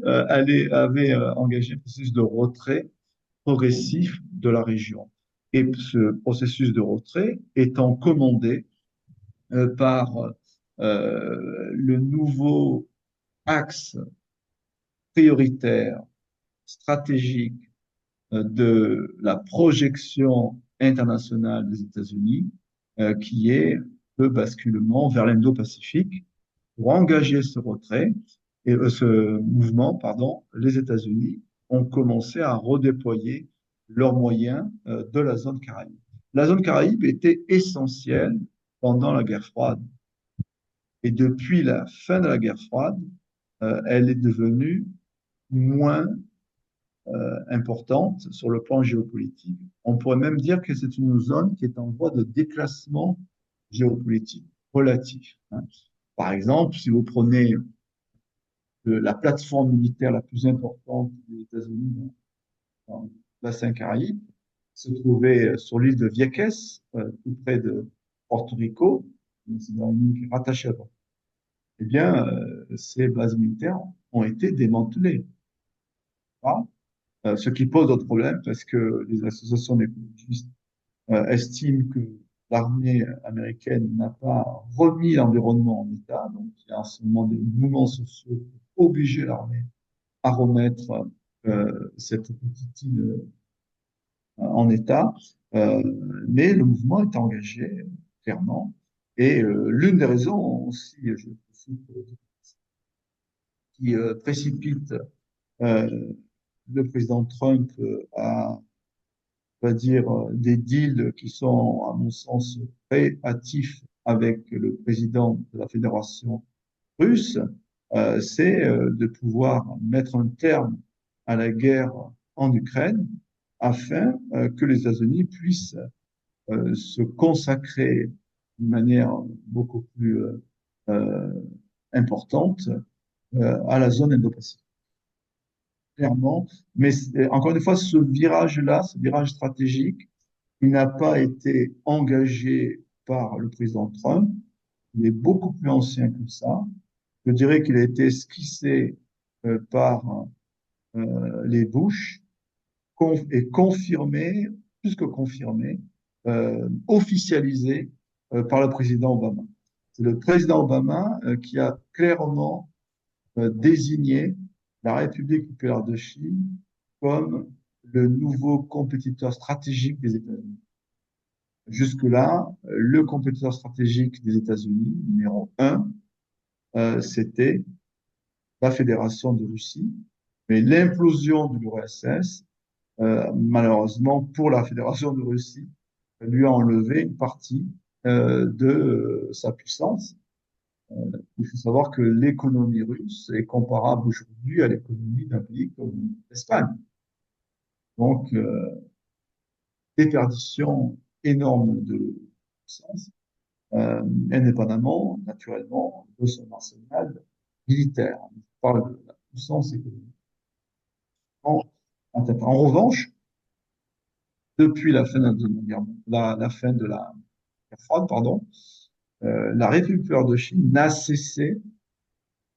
avait engagé un processus de retrait progressif de la région. Et ce processus de retrait étant commandé par le nouveau axe prioritaire, stratégique de la projection internationale des États-Unis, qui est le basculement vers l'Indo-Pacifique. Pour engager ce retrait et ce mouvement, pardon, les États-Unis ont commencé à redéployer leurs moyens de la zone Caraïbe. La zone Caraïbe était essentielle pendant la guerre froide. Et depuis la fin de la guerre froide, elle est devenue moins importante sur le plan géopolitique. On pourrait même dire que c'est une zone qui est en voie de déclassement géopolitique relatif. Hein. Par exemple, si vous prenez la plateforme militaire la plus importante des États-Unis dans le bassin Caraïbe, se trouvait sur l'île de Vieques, tout près de Porto Rico, c'est dans une île qui est rattachée à Porto Rico. Eh bien, ces bases militaires ont été démantelées. Ce qui pose d'autres problèmes parce que les associations d'écologistes estiment que l'armée américaine n'a pas remis l'environnement en état. Donc, il y a en ce moment des mouvements sociaux pour obliger l'armée à remettre cette petite île en état. Mais le mouvement est engagé, clairement. Et l'une des raisons aussi, je cite, qui précipite le président Trump à, on va dire, des deals qui sont, à mon sens, très hâtifs avec le président de la Fédération russe, c'est de pouvoir mettre un terme à la guerre en Ukraine afin que les États-Unis puissent se consacrer d'une manière beaucoup plus euh, importante à la zone Indo-Pacifique. Clairement, mais encore une fois, ce virage-là, ce virage stratégique, il n'a pas été engagé par le président Trump. Il est beaucoup plus ancien que ça. Je dirais qu'il a été esquissé par les Bush et confirmé, plus que confirmé, officialisé par le président Obama. C'est le président Obama qui a clairement désigné la République populaire de Chine comme le nouveau compétiteur stratégique des États-Unis. Jusque-là, le compétiteur stratégique des États-Unis, numéro un, c'était la Fédération de Russie. Mais l'implosion de l'URSS, malheureusement pour la Fédération de Russie, lui a enlevé une partie de sa puissance. Il faut savoir que l'économie russe est comparable aujourd'hui à l'économie d'un pays comme l'Espagne. Donc, déperdition énorme de puissance, indépendamment, naturellement, de son arsenal militaire. On parle de la puissance économique. En revanche, depuis la fin de la guerre froide, pardon, la République populaire de Chine n'a cessé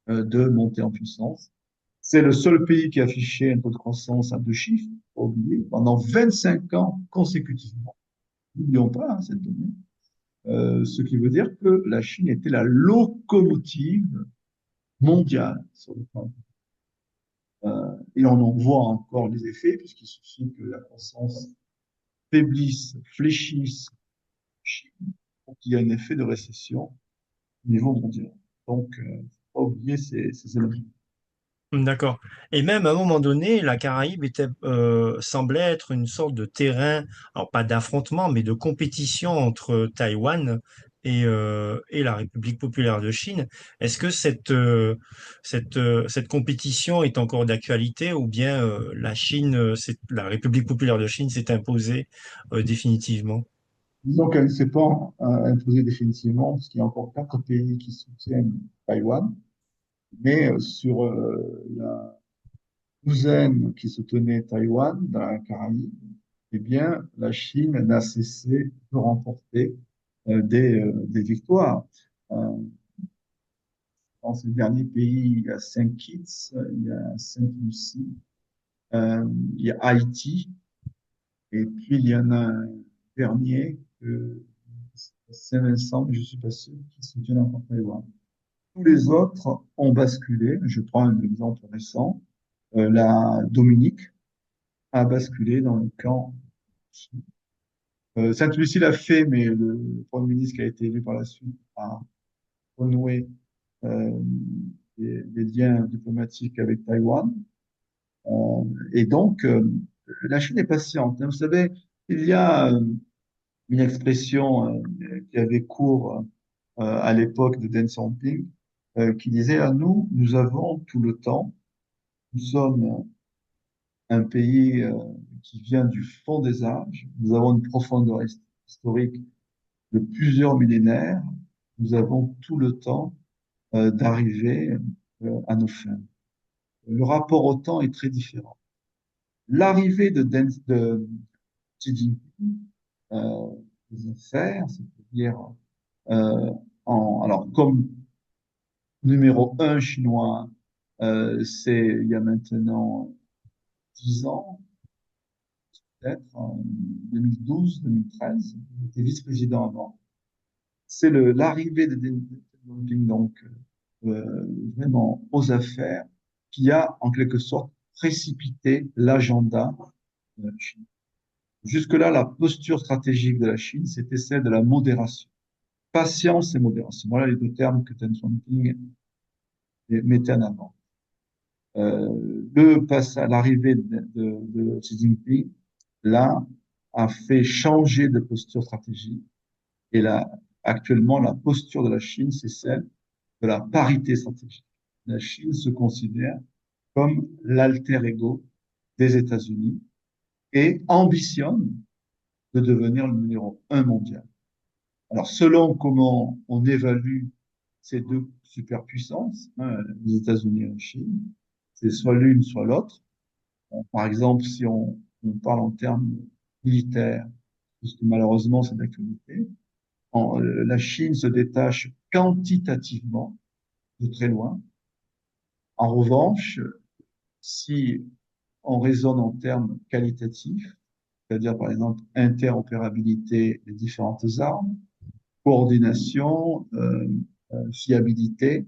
de monter en puissance. C'est le seul pays qui a affiché un taux de croissance à 2 chiffres, faut pas oublier, pendant 25 ans consécutivement. N'oublions pas cette donnée. Ce qui veut dire que la Chine était la locomotive mondiale sur le plan. Et on en voit encore les effets, puisqu'il suffit que la croissance faiblisse, fléchisse, pour qu'il y ait un effet de récession au niveau mondial. Donc, faut pas oublier ces éléments. D'accord. Et même à un moment donné, la Caraïbe semblait être une sorte de terrain, alors pas d'affrontement, mais de compétition entre Taïwan et la République populaire de Chine. Est-ce que cette compétition est encore d'actualité ou bien la République populaire de Chine s'est imposée définitivement? Disons qu'elle ne s'est pas imposée définitivement, parce qu'il y a encore 4 pays qui soutiennent Taïwan, mais sur la douzaine qui soutenait Taïwan dans la Caraïbe, eh bien, la Chine n'a cessé de remporter des victoires. Dans ces derniers pays, il y a Saint-Kitts, il y a Sainte-Lucie, il y a Haïti, et puis il y en a un dernier, Saint-Vincent, mais je suis pas sûr, qui soutient encore Taïwan. Tous les autres ont basculé. Je prends un exemple récent. La Dominique a basculé dans le camp. Sainte-Lucie l'a fait, mais le Premier ministre qui a été élu par la suite a renoué des liens diplomatiques avec Taïwan. Et donc, la Chine est patiente. Vous savez, il y a une expression qui avait cours à l'époque de Deng Xiaoping, qui disait à nous, nous avons tout le temps, nous sommes un pays qui vient du fond des âges, nous avons une profondeur historique de plusieurs millénaires, nous avons tout le temps d'arriver à nos fins. Le rapport au temps est très différent. L'arrivée de Xi Jinping aux affaires, c'est-à-dire alors comme numéro 1 chinois, c'est il y a maintenant 10 ans, peut-être, en 2012, 2013, il était vice-président avant. C'est l'arrivée de Deng Xiaoping, donc, vraiment aux affaires, qui a, en quelque sorte, précipité l'agenda de la Chine. Jusque-là, la posture stratégique de la Chine, c'était celle de la modération. patience et modération. Voilà les deux termes que Deng Xiaoping mettait en avant. L'arrivée de Xi Jinping, là, a fait changer de posture stratégique. Et là, actuellement, la posture de la Chine, c'est celle de la parité stratégique. La Chine se considère comme l'alter ego des États-Unis et ambitionne de devenir le numéro un mondial. Alors, selon comment on évalue ces deux superpuissances, hein, les États-Unis et la Chine, c'est soit l'une, soit l'autre. Par exemple, si on parle en termes militaires, puisque malheureusement c'est d'actualité, la Chine se détache quantitativement de très loin. En revanche, si on raisonne en termes qualitatifs, c'est-à-dire par exemple interopérabilité des différentes armes, coordination, fiabilité,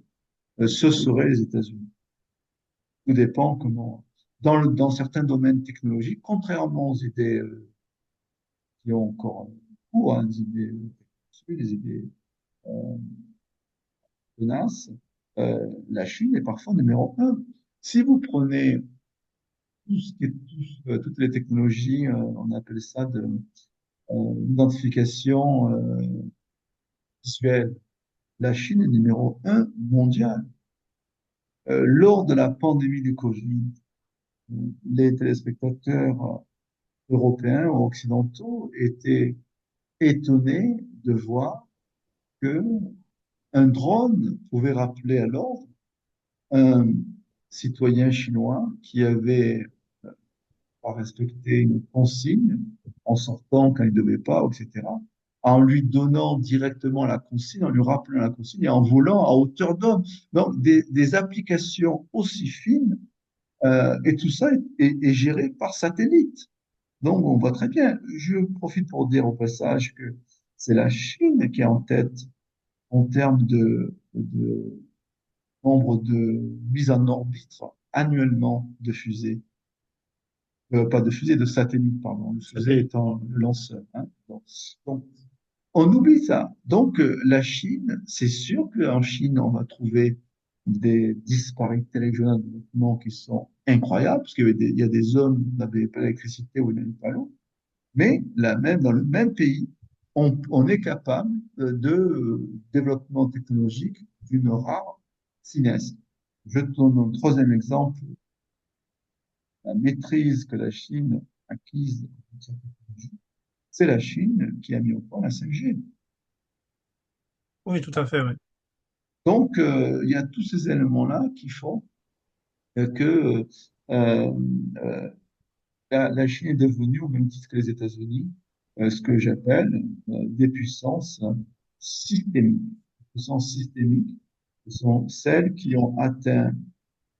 ce seraient les États-Unis. Tout dépend comment. Dans certains domaines technologiques, contrairement aux idées qui ont encore cours, hein, des idées tenaces, la Chine est parfois numéro un. Si vous prenez toutes les technologies, on appelle ça de l'identification visuelle, la Chine est numéro un mondial. Lors de la pandémie du Covid, les téléspectateurs européens ou occidentaux étaient étonnés de voir que un drone pouvait rappeler à l'ordre un citoyen chinois qui avait pas respecté une consigne en sortant quand il ne devait pas, etc., en lui donnant directement la consigne, en lui rappelant la consigne et en volant à hauteur d'homme. Donc, des applications aussi fines, et tout ça est géré par satellite. Donc, on voit très bien. Je profite pour dire au passage que c'est la Chine qui est en tête en termes de nombre de mises en orbite annuellement de fusées. Pas de fusées, de satellites, pardon. Le fusée étant le lanceur. Hein. Donc, on oublie ça. Donc, la Chine, c'est sûr qu'en Chine, on va trouver des disparités régionales de développement qui sont incroyables, parce qu'il y a des zones où on n'avait pas d'électricité, où il n'y avait pas l'eau. Mais là même, dans le même pays, on est capable de développement technologique d'une rare finesse. Je donne un troisième exemple, la maîtrise que la Chine a acquise en cette technologie. C'est la Chine qui a mis au point la 5G. Oui, tout à fait, oui. Donc, il y a tous ces éléments-là qui font que la Chine est devenue, au même titre que les États-Unis, ce que j'appelle des puissances systémiques. Les puissances systémiques, ce sont celles qui ont atteint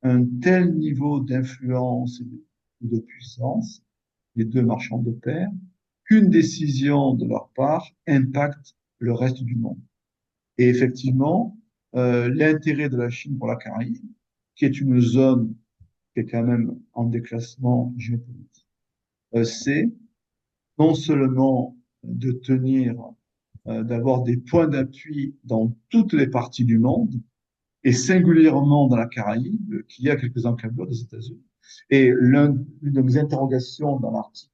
un tel niveau d'influence et de puissance, les deux marchands de pair, qu'une décision de leur part impacte le reste du monde. Et effectivement, l'intérêt de la Chine pour la Caraïbe, qui est une zone qui est quand même en déclassement géopolitique, c'est non seulement de tenir, d'avoir des points d'appui dans toutes les parties du monde, et singulièrement dans la Caraïbe, qui a quelques encablures des États-Unis. Et l'une de mes interrogations dans l'article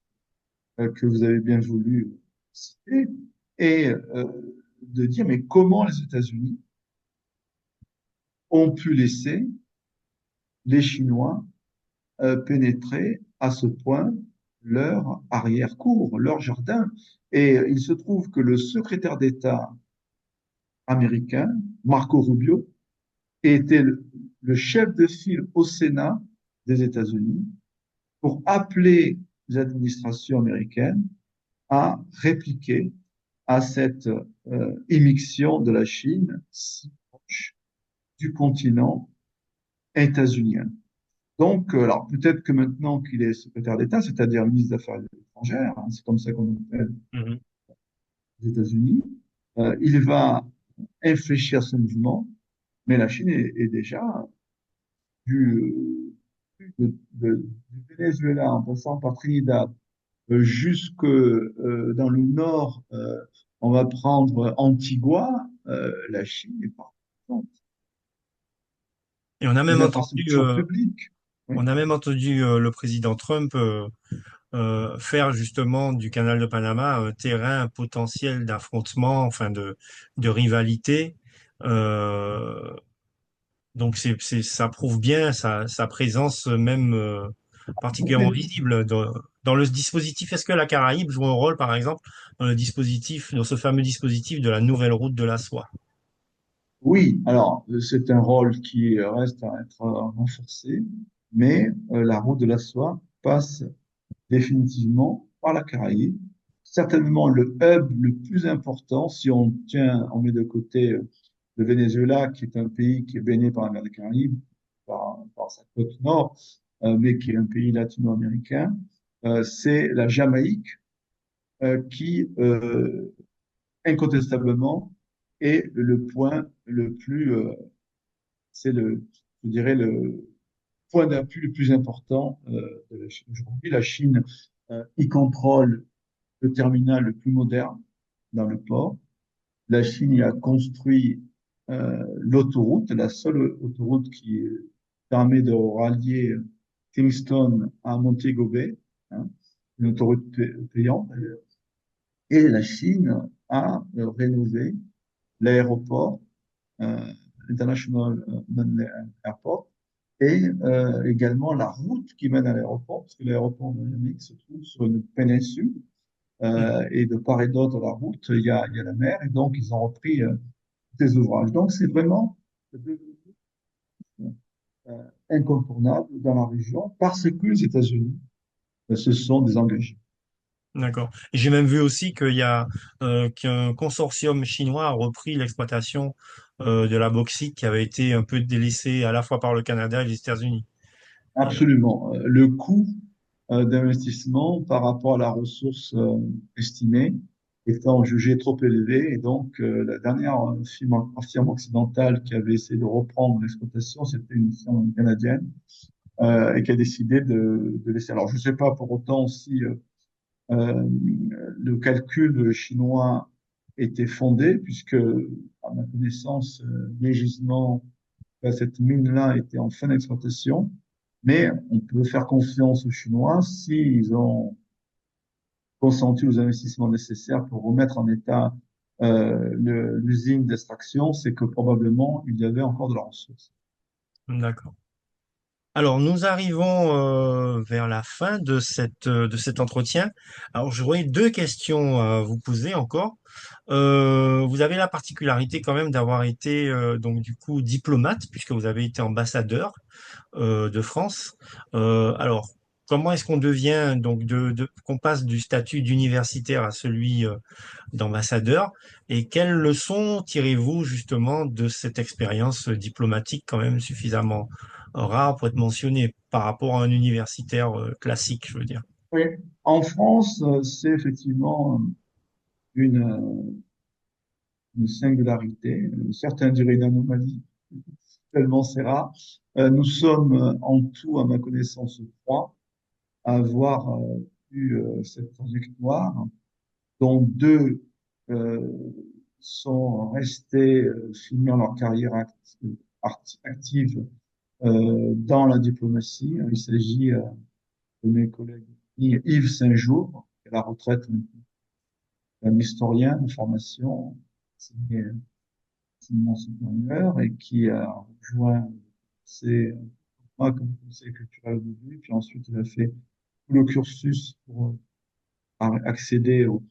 que vous avez bien voulu citer est de dire, mais comment les États-Unis ont pu laisser les Chinois pénétrer à ce point leur arrière-cour, leur jardin. Et il se trouve que le secrétaire d'État américain, Marco Rubio, était le chef de file au Sénat des États-Unis pour appeler les administrations américaines à répliquer à cette immixtion de la Chine si proche du continent états-unien. Donc, alors peut-être que maintenant qu'il est secrétaire d'État, c'est-à-dire ministre des Affaires étrangères, hein, c'est comme ça qu'on appelle les États-Unis, il va infléchir ce mouvement, mais la Chine est déjà du Venezuela en passant par Trinidad jusque dans le nord On va prendre Antigua, la Chine est partout. Et on a Les même entendu, infrastructures publiques. Oui. on a même entendu le président Trump faire justement du canal de Panama un terrain potentiel d'affrontement, enfin de rivalité. Euh, donc ça prouve bien sa présence même particulièrement Oui, visible dans le dispositif. Est-ce que la Caraïbe joue un rôle, par exemple, dans le dispositif, dans ce fameux dispositif de la nouvelle route de la soie? oui, alors c'est un rôle qui reste à être renforcé, mais la route de la soie passe définitivement par la Caraïbe. Certainement le hub le plus important, si on met de côté le Venezuela, qui est un pays qui est baigné par la mer des Caraïbes, par sa côte nord, mais qui est un pays latino-américain, c'est la Jamaïque, qui incontestablement est le point le plus, je dirais, le point d'appui le plus important de la Chine. Aujourd'hui, la Chine y contrôle le terminal le plus moderne dans le port. La Chine y a construit l'autoroute, la seule autoroute qui permet de rallier Kingston à Montego Bay, hein, une autoroute payante d'ailleurs. Et la Chine a rénové l'aéroport International Manila Airport et également la route qui mène à l'aéroport, parce que l'aéroport de Miami se trouve sur une péninsule et de part et d'autre de la route, il y a la mer, et donc ils ont repris des ouvrages. Donc c'est vraiment incontournable dans la région parce que les États-Unis se sont désengagés. D'accord. Et j'ai même vu aussi qu'un consortium chinois a repris l'exploitation de la bauxite qui avait été un peu délaissée à la fois par le Canada et les États-Unis. Et, Absolument. Le coût d'investissement par rapport à la ressource estimée étant jugé trop élevé. Et donc, la dernière firme occidentale qui avait essayé de reprendre l'exploitation, c'était une firme canadienne et qui a décidé de laisser. Alors, je ne sais pas pour autant si le calcul chinois était fondé, puisque, à ma connaissance, les gisements cette mine-là était en fin d'exploitation. Mais on peut faire confiance aux Chinois s'ils ont consenti aux investissements nécessaires pour remettre en état l'usine d'extraction, c'est que probablement il y avait encore de la ressource. d'accord. Alors, nous arrivons vers la fin de cet entretien. Alors, j'aurais deux questions à vous poser encore. Vous avez la particularité quand même d'avoir été donc du coup diplomate puisque vous avez été ambassadeur de France. Alors, comment est-ce qu'on devient donc qu'on passe du statut d'universitaire à celui d'ambassadeur et quelles leçons tirez-vous justement de cette expérience diplomatique quand même suffisamment rare pour être mentionnée par rapport à un universitaire classique, je veux dire. Oui. En France, c'est effectivement une, une singularité, certains diraient une anomalie, tellement c'est rare. Nous sommes en tout, à ma connaissance, trois à avoir eu cette trajectoire, dont deux euh, sont restés finir leur carrière active dans la diplomatie. Il s'agit de mes collègues Yves Saint-Jour, qui est à la retraite maintenant, un historien de formation, enseignement supérieur, et qui a rejoint moi comme conseiller culturel au début, puis ensuite il a fait tout le cursus pour accéder au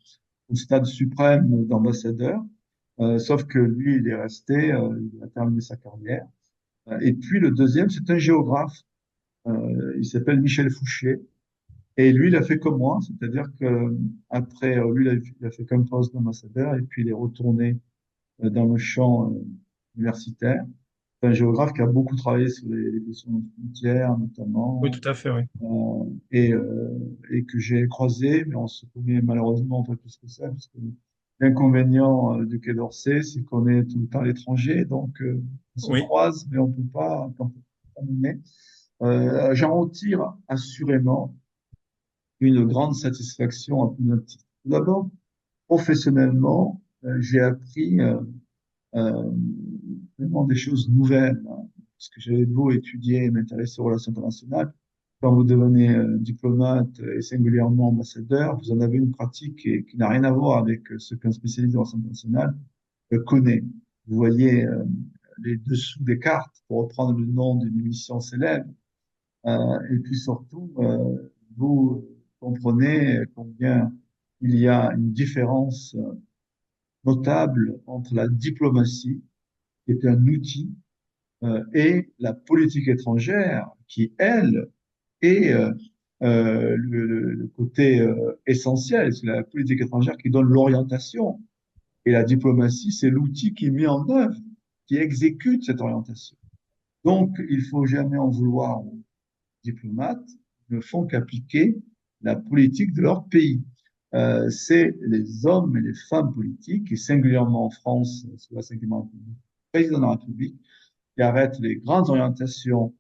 stade suprême d'ambassadeur. Sauf que lui, il est resté, il a terminé sa carrière. Et puis le deuxième, c'est un géographe. Il s'appelle Michel Fouché. Et lui, il a fait comme moi, c'est-à-dire que après, lui, il a fait comme poste d'ambassadeur et puis il est retourné dans le champ universitaire. C'est un géographe qui a beaucoup travaillé sur les questions de frontières, Oui, notamment, tout à fait, oui. et que j'ai croisé, mais on se connaît malheureusement pas plus que ça, parce que l'inconvénient du Quai d'Orsay, c'est qu'on est tout le temps à l'étranger, donc on se Oui, croise, mais on peut pas terminer. J'en retire assurément une grande satisfaction à plusieurs titres. Tout d'abord, professionnellement, j'ai appris vraiment des choses nouvelles, hein, parce que j'avais beau étudier et m'intéresser aux relations internationales. Quand vous devenez diplomate et singulièrement ambassadeur, vous en avez une pratique qui n'a rien à voir avec ce qu'un spécialiste en relations internationales connaît. Vous voyez les dessous des cartes, pour reprendre le nom d'une émission célèbre, et puis surtout, vous comprenez combien il y a une différence notable entre la diplomatie, qui est un outil, et la politique étrangère, qui, elle, est le côté essentiel. C'est la politique étrangère qui donne l'orientation. Et la diplomatie, c'est l'outil qui est mis en œuvre, qui exécute cette orientation. Donc, il faut jamais en vouloir aux diplomates, ils ne font qu'appliquer la politique de leur pays. C'est les hommes et les femmes politiques, et singulièrement en France, sous la Ve République, le président de la République, qui arrêtent les grandes orientations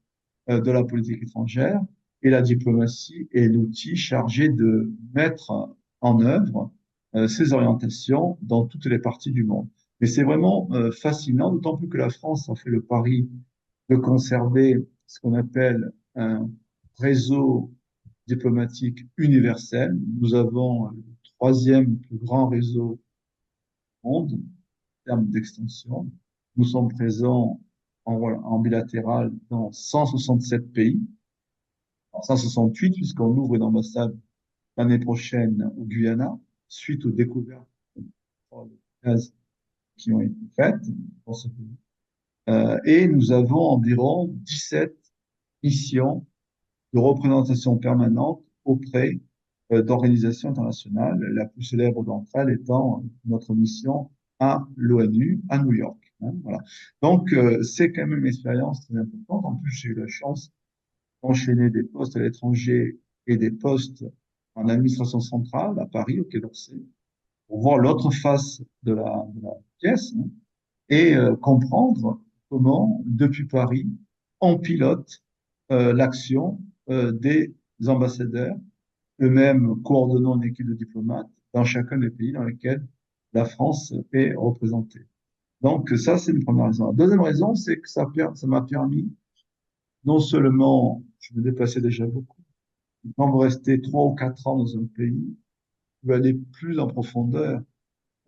de la politique étrangère, et la diplomatie est l'outil chargé de mettre en œuvre ces orientations dans toutes les parties du monde. Mais c'est vraiment fascinant, d'autant plus que la France a fait le pari de conserver ce qu'on appelle un réseau diplomatique universel. Nous avons le troisième plus grand réseau du monde en termes d'extension. Nous sommes présents en bilatéral dans 167 pays, en 168 puisqu'on ouvre une ambassade l'année prochaine au Guyana, suite aux découvertes de gaz qui ont été faites dans ce pays. Et nous avons environ 17 missions de représentation permanente auprès d'organisations internationales, la plus célèbre d'entre elles étant notre mission à l'ONU, à New York. Hein, voilà. Donc, c'est quand même une expérience très importante. En plus, j'ai eu la chance d'enchaîner des postes à l'étranger et des postes en administration centrale à Paris, au Quai d'Orsay, pour voir l'autre face de la pièce, hein, et comprendre comment, depuis Paris, on pilote l'action des ambassadeurs, eux-mêmes coordonnant une équipe de diplomates dans chacun des pays dans lesquels la France est représentée. Donc ça, c'est une première raison. La deuxième raison, c'est que ça m'a permis, non seulement, je me déplaçais déjà beaucoup, quand vous restez 3 ou 4 ans dans un pays, vous allez plus en profondeur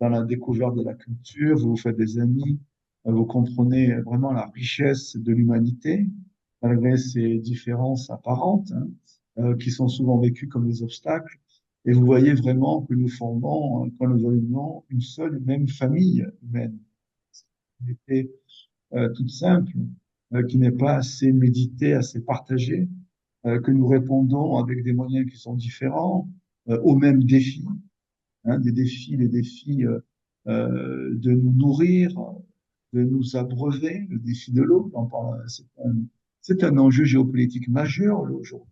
dans la découverte de la culture, vous vous faites des amis, vous comprenez vraiment la richesse de l'humanité, malgré ces différences apparentes, hein, qui sont souvent vécues comme des obstacles. Et vous voyez vraiment que nous formons, quand nous réunissons, une seule et même famille humaine. Une unité toute simple, qui n'est pas assez méditée, assez partagée, que nous répondons avec des moyens qui sont différents, aux mêmes défis, hein, les défis de nous nourrir, de nous abreuver, le défi de l'eau, c'est un enjeu géopolitique majeur aujourd'hui.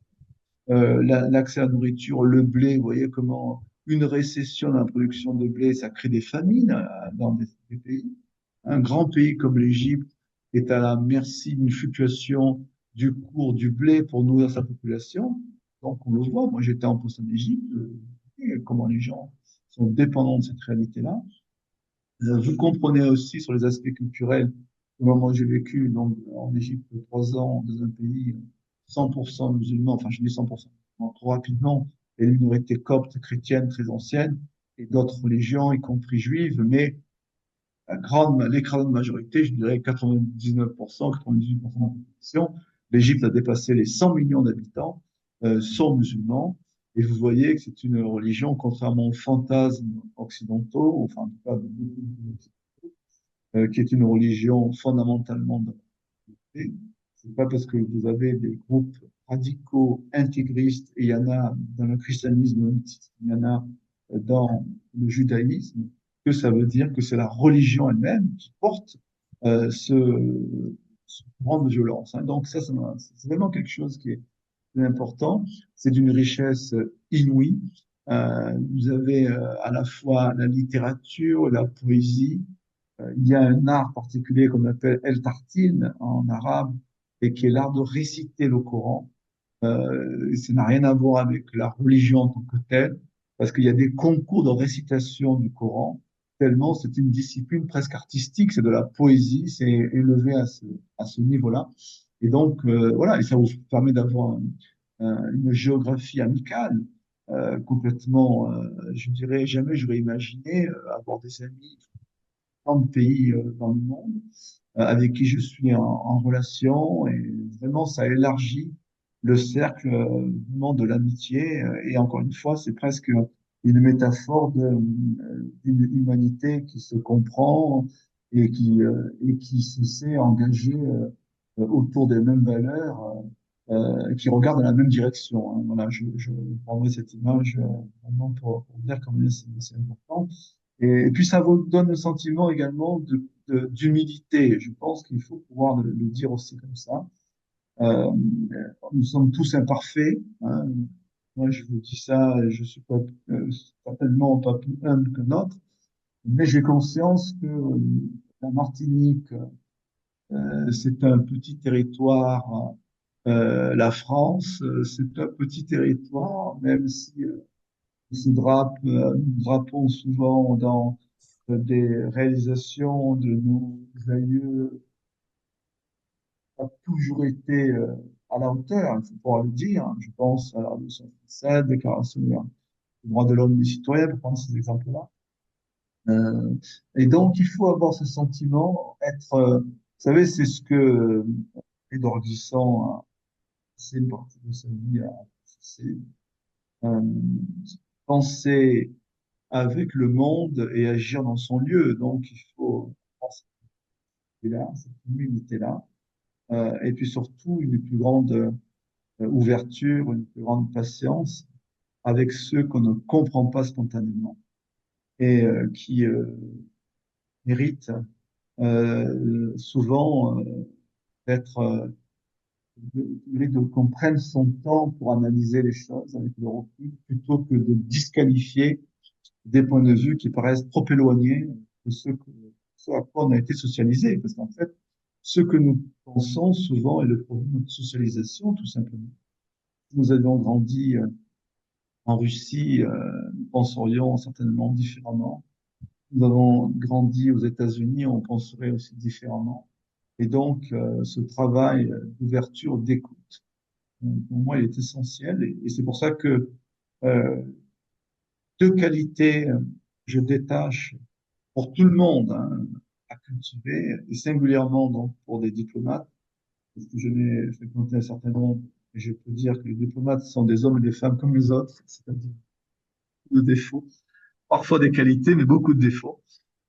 L'accès à la nourriture, le blé, vous voyez comment une récession dans la production de blé, ça crée des famines dans des pays. Un grand pays comme l'Égypte est à la merci d'une fluctuation du cours du blé pour nourrir sa population. Donc on le voit, moi j'étais en poste en Égypte, comment les gens sont dépendants de cette réalité-là. Vous comprenez aussi sur les aspects culturels, moi j'ai vécu donc, en Égypte 3 ans dans un pays 100% musulman, enfin je dis 100%, trop rapidement, et une minorité copte chrétienne très ancienne, et d'autres religions, y compris juives, mais l'écrasante majorité, je dirais 99%, 98% de la population, l'Égypte a dépassé les 100 millions d'habitants, sont musulmans, et vous voyez que c'est une religion, contrairement aux fantasmes occidentaux, enfin en tout cas de beaucoup d'occidentaux, qui est une religion fondamentalement de la communauté. C'est pas parce que vous avez des groupes radicaux, intégristes, et il y en a dans le christianisme, il y en a dans le judaïsme, que ça veut dire que c'est la religion elle-même qui porte ce courant de violence. Hein. Donc ça, c'est vraiment quelque chose qui est important. C'est d'une richesse inouïe. Vous avez à la fois la littérature, la poésie. Il y a un art particulier qu'on appelle el tartil en arabe, et qui est l'art de réciter le Coran. Ça n'a rien à voir avec la religion en tant que telle. parce qu'il y a des concours de récitation du Coran, tellement c'est une discipline presque artistique, c'est de la poésie, c'est élevé à ce niveau-là. Et donc, voilà, et ça vous permet d'avoir une géographie amicale complètement, je dirais, jamais j'aurais imaginé avoir des amis dans de pays dans le monde avec qui je suis en relation, et vraiment ça élargit le cercle vraiment de l'amitié, et encore une fois c'est presque une métaphore d'une humanité qui se comprend et qui se sait engager autour des mêmes valeurs, et qui regarde dans la même direction, hein. Voilà, je prendrai cette image vraiment pour dire combien c'est important. Et puis ça vous donne le sentiment également d'humilité. Je pense qu'il faut pouvoir le dire aussi comme ça. Euh, nous sommes tous imparfaits, hein. Moi, je vous dis ça, je suis pas certainement pas plus humble que d'autres, mais j'ai conscience que la Martinique, c'est un petit territoire. La France, c'est un petit territoire, même si nous drapons souvent dans des réalisations de nos aïeux, pas toujours été à la hauteur, il faut pouvoir le dire. Je pense à la Révolution française, Déclaration des droits de l'homme et des citoyens, pour prendre ces exemples-là. Et donc, il faut avoir ce sentiment, être, vous savez, c'est ce que Édouard Glissant c'est une partie de sa vie c'est euh, penser avec le monde et agir dans son lieu. Donc, il faut avoir cette humilité-là, et puis surtout une plus grande ouverture, une plus grande patience avec ceux qu'on ne comprend pas spontanément et qui méritent souvent d'être qu'on prenne son temps pour analyser les choses avec le recul, plutôt que de disqualifier des points de vue qui paraissent trop éloignés de ce à quoi on a été socialisé. Parce qu'en fait, ce que nous pensons souvent est le produit de notre socialisation, tout simplement. Si nous avions grandi en Russie, nous penserions certainement différemment. Nous avons grandi aux États-Unis, on penserait aussi différemment. Et donc, ce travail d'ouverture, d'écoute, pour moi, il est essentiel. Et c'est pour ça que euh, deux qualités je détache pour tout le monde, hein, à cultiver, et singulièrement donc pour des diplomates, parce que je n'ai fréquenté un certain nombre, et je peux dire que les diplomates sont des hommes et des femmes comme les autres, c'est-à-dire de défauts, parfois des qualités, mais beaucoup de défauts.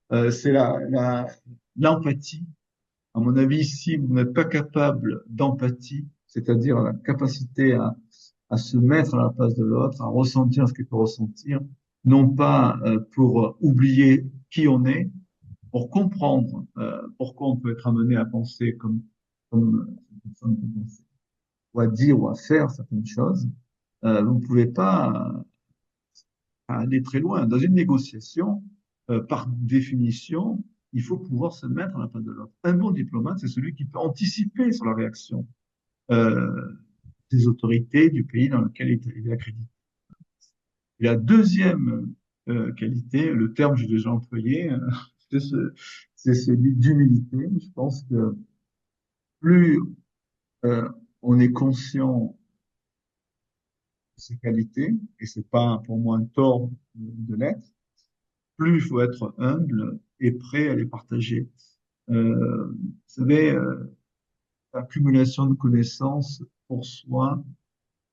C'est l'empathie. À mon avis, si vous n'êtes pas capable d'empathie, c'est-à-dire la capacité à se mettre à la place de l'autre, à ressentir ce qu'il peut ressentir, non pas pour oublier qui on est, pour comprendre pourquoi on peut être amené à penser comme cette personne peut penser, ou à dire ou à faire certaines choses, vous ne pouvez pas aller très loin. Dans une négociation, par définition, il faut pouvoir se mettre à la place de l'autre. Un bon diplomate, c'est celui qui peut anticiper sur la réaction des autorités du pays dans lequel il est accrédité. Et la deuxième qualité, le terme que j'ai déjà employé, c'est celui d'humilité. Je pense que plus on est conscient de ces qualités, et c'est pas pour moi un tort de l'être, plus il faut être humble et prêt à les partager. Vous savez, l'accumulation de connaissances pour soi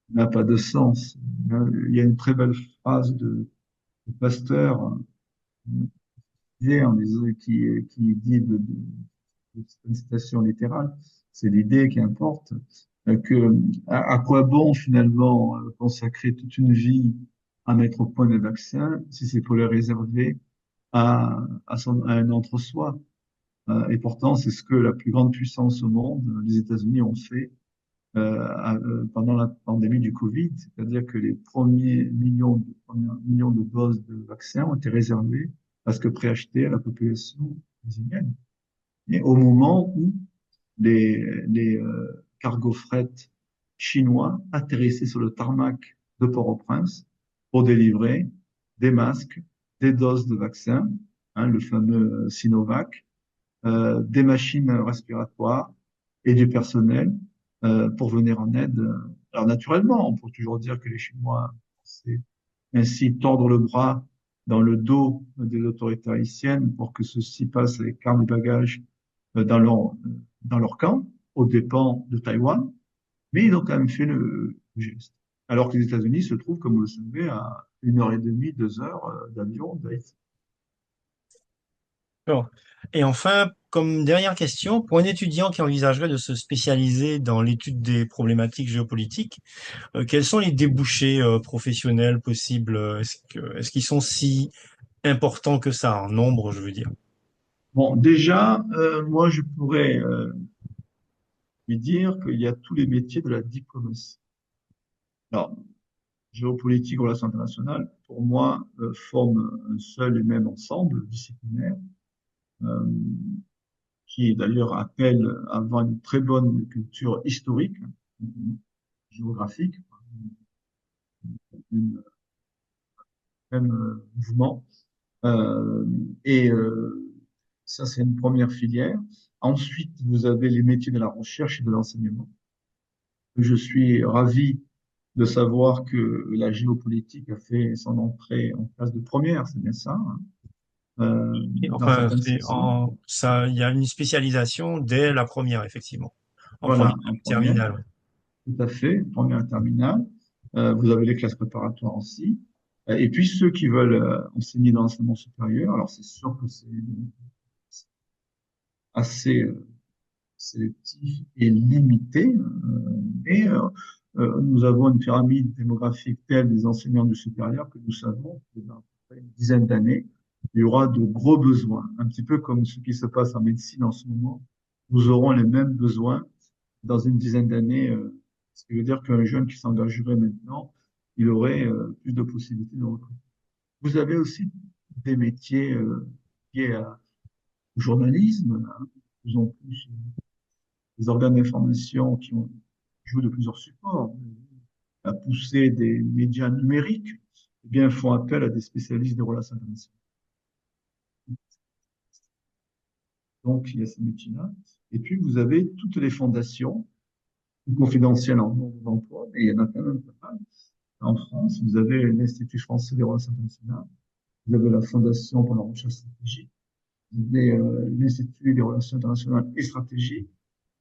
n'a pas de sens. Il y a une très belle phrase de Pasteur qui dit une citation littérale, c'est l'idée qui importe, que à quoi bon finalement consacrer toute une vie à mettre au point des vaccins si c'est pour les réserver à un entre-soi. Et pourtant, c'est ce que la plus grande puissance au monde, les États-Unis, ont fait pendant la pandémie du Covid, c'est-à-dire que les premiers millions de doses de vaccins ont été réservés parce que préachetés à la population brésilienne. Et au moment où les cargos fret chinois atterrissaient sur le tarmac de Port-au-Prince pour délivrer des masques, des doses de vaccins, hein, le fameux Sinovac, des machines respiratoires et du personnel pour venir en aide. Alors naturellement, on peut toujours dire que les Chinois c'est ainsi tordre le bras dans le dos des autorités haïtiennes pour que ceux-ci passent avec armes et bagages dans leur camp, aux dépens de Taïwan, mais ils ont quand même fait le geste. Alors que les États-Unis se trouvent, comme vous le savez, à 1 heure et demie, 2 heures d'avion d'Haïti. D'accord. Et enfin, comme dernière question, pour un étudiant qui envisagerait de se spécialiser dans l'étude des problématiques géopolitiques, quels sont les débouchés professionnels possibles? Est-ce qu'ils sont si importants que ça, en nombre, je veux dire? Bon, déjà, moi, je pourrais lui dire qu'il y a tous les métiers de la diplomatie. Alors, géopolitique, relations internationales, pour moi, forment un seul et même ensemble disciplinaire, euh, qui d'ailleurs appelle à avoir une très bonne culture historique, géographique, une, même mouvement. Et ça, c'est une première filière. Ensuite, vous avez les métiers de la recherche et de l'enseignement. Je suis ravi de savoir que la géopolitique a fait son entrée en classe de première, c'est bien ça, hein, Et dans enfin, certaines sections. ça, il y a une spécialisation dès la première, effectivement, en Voilà, première en première, terminale. Ouais. tout à fait, première et terminale. Vous avez les classes préparatoires aussi. Et puis ceux qui veulent enseigner dans l'enseignement supérieur, alors c'est sûr que c'est assez sélectif et limité, mais nous avons une pyramide démographique telle des enseignants du supérieur que nous savons que dans à peu près une dizaine d'années, il y aura de gros besoins, un petit peu comme ce qui se passe en médecine en ce moment. Nous aurons les mêmes besoins dans une dizaine d'années, ce qui veut dire qu'un jeune qui s'engagerait maintenant, il aurait plus de possibilités de recruter. Vous avez aussi des métiers liés au journalisme, hein, de plus en plus des organes d'information qui ont joué de plusieurs supports, la poussée des médias numériques, eh bien, font appel à des spécialistes des relations internationales. Donc, il y a ces métiers-là. Et puis, vous avez toutes les fondations confidentielles en nombre d'emplois, mais il y en a quand même pas mal. En France, vous avez l'Institut français des relations internationales, vous avez la Fondation pour la recherche stratégique, vous avez l'Institut des relations internationales et stratégiques,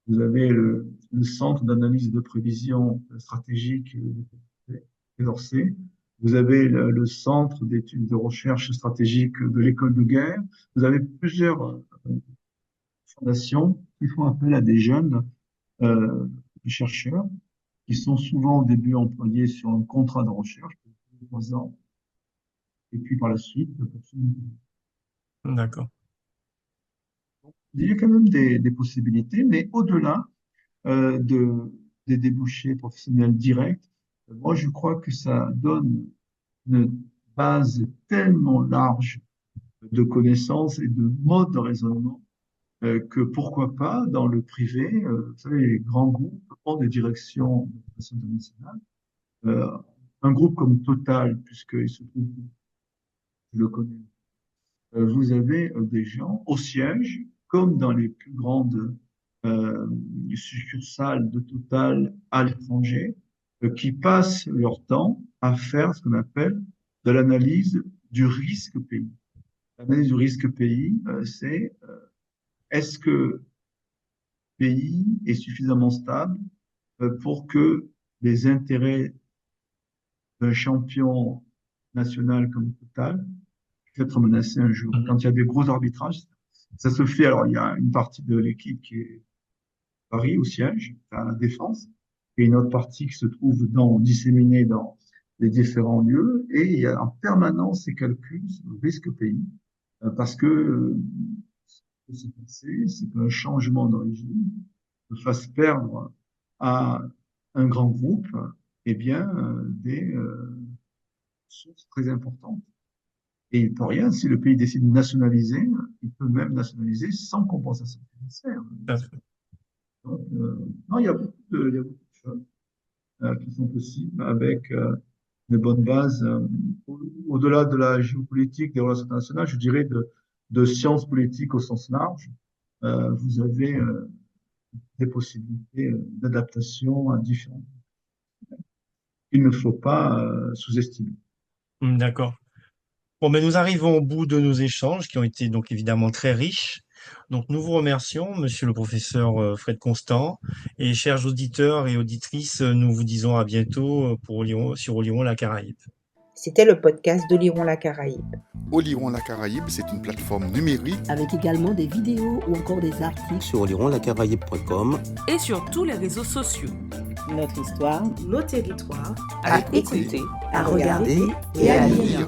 vous avez le Centre d'analyse et de prévision stratégique d'Orsay. Vous avez le Centre d'études de recherche stratégique de l'École de guerre. Vous avez plusieurs fondations qui font appel à des jeunes chercheurs qui sont souvent au début employés sur un contrat de recherche pour 3 ans et puis par la suite D'accord. il y a quand même des possibilités, mais au-delà des débouchés professionnels directs, moi je crois que ça donne une base tellement large de connaissances et de modes de raisonnement que pourquoi pas dans le privé, vous savez, les grands groupes ont des directions de relations internationales. Un groupe comme Total, puisqu'il se trouve, je le connais, vous avez des gens au siège, comme dans les plus grandes succursales de Total à l'étranger, qui passent leur temps à faire ce qu'on appelle de l'analyse du risque pays. L'analyse du risque pays, c'est est-ce que le pays est suffisamment stable pour que les intérêts d'un champion national comme Total puissent être menacés un jour. Quand il y a des gros arbitrages, ça se fait. Alors, il y a une partie de l'équipe qui est à Paris, au siège, à la Défense, et une autre partie qui se trouve disséminée dans les différents lieux, et il y a en permanence ces calculs sur le risque pays, parce que ce qui s'est passé, c'est qu'un changement d'origine fasse perdre à un grand groupe, eh bien, des sources très importantes. Et il peut rien, si le pays décide de nationaliser, il peut même nationaliser sans compensation financière. Donc, non, il y a beaucoup de choses qui sont possibles avec bonnes bases. Au-delà de la géopolitique, des relations internationales, je dirais de sciences politiques au sens large. Vous avez des possibilités d'adaptation à différents. Il ne faut pas sous-estimer. D'accord. Bon, nous arrivons au bout de nos échanges qui ont été donc évidemment très riches. Donc, nous vous remercions, monsieur le professeur Fred Constant. Et chers auditeurs et auditrices, nous vous disons à bientôt sur Oliron la Caraïbe. C'était le podcast d'Oliron la Caraïbe. Oliron la Caraïbe, c'est une plateforme numérique avec également des vidéos ou encore des articles sur olironlacaraïbe.com et sur tous les réseaux sociaux. Notre histoire, Nos territoires, À écouter, à regarder et à lire.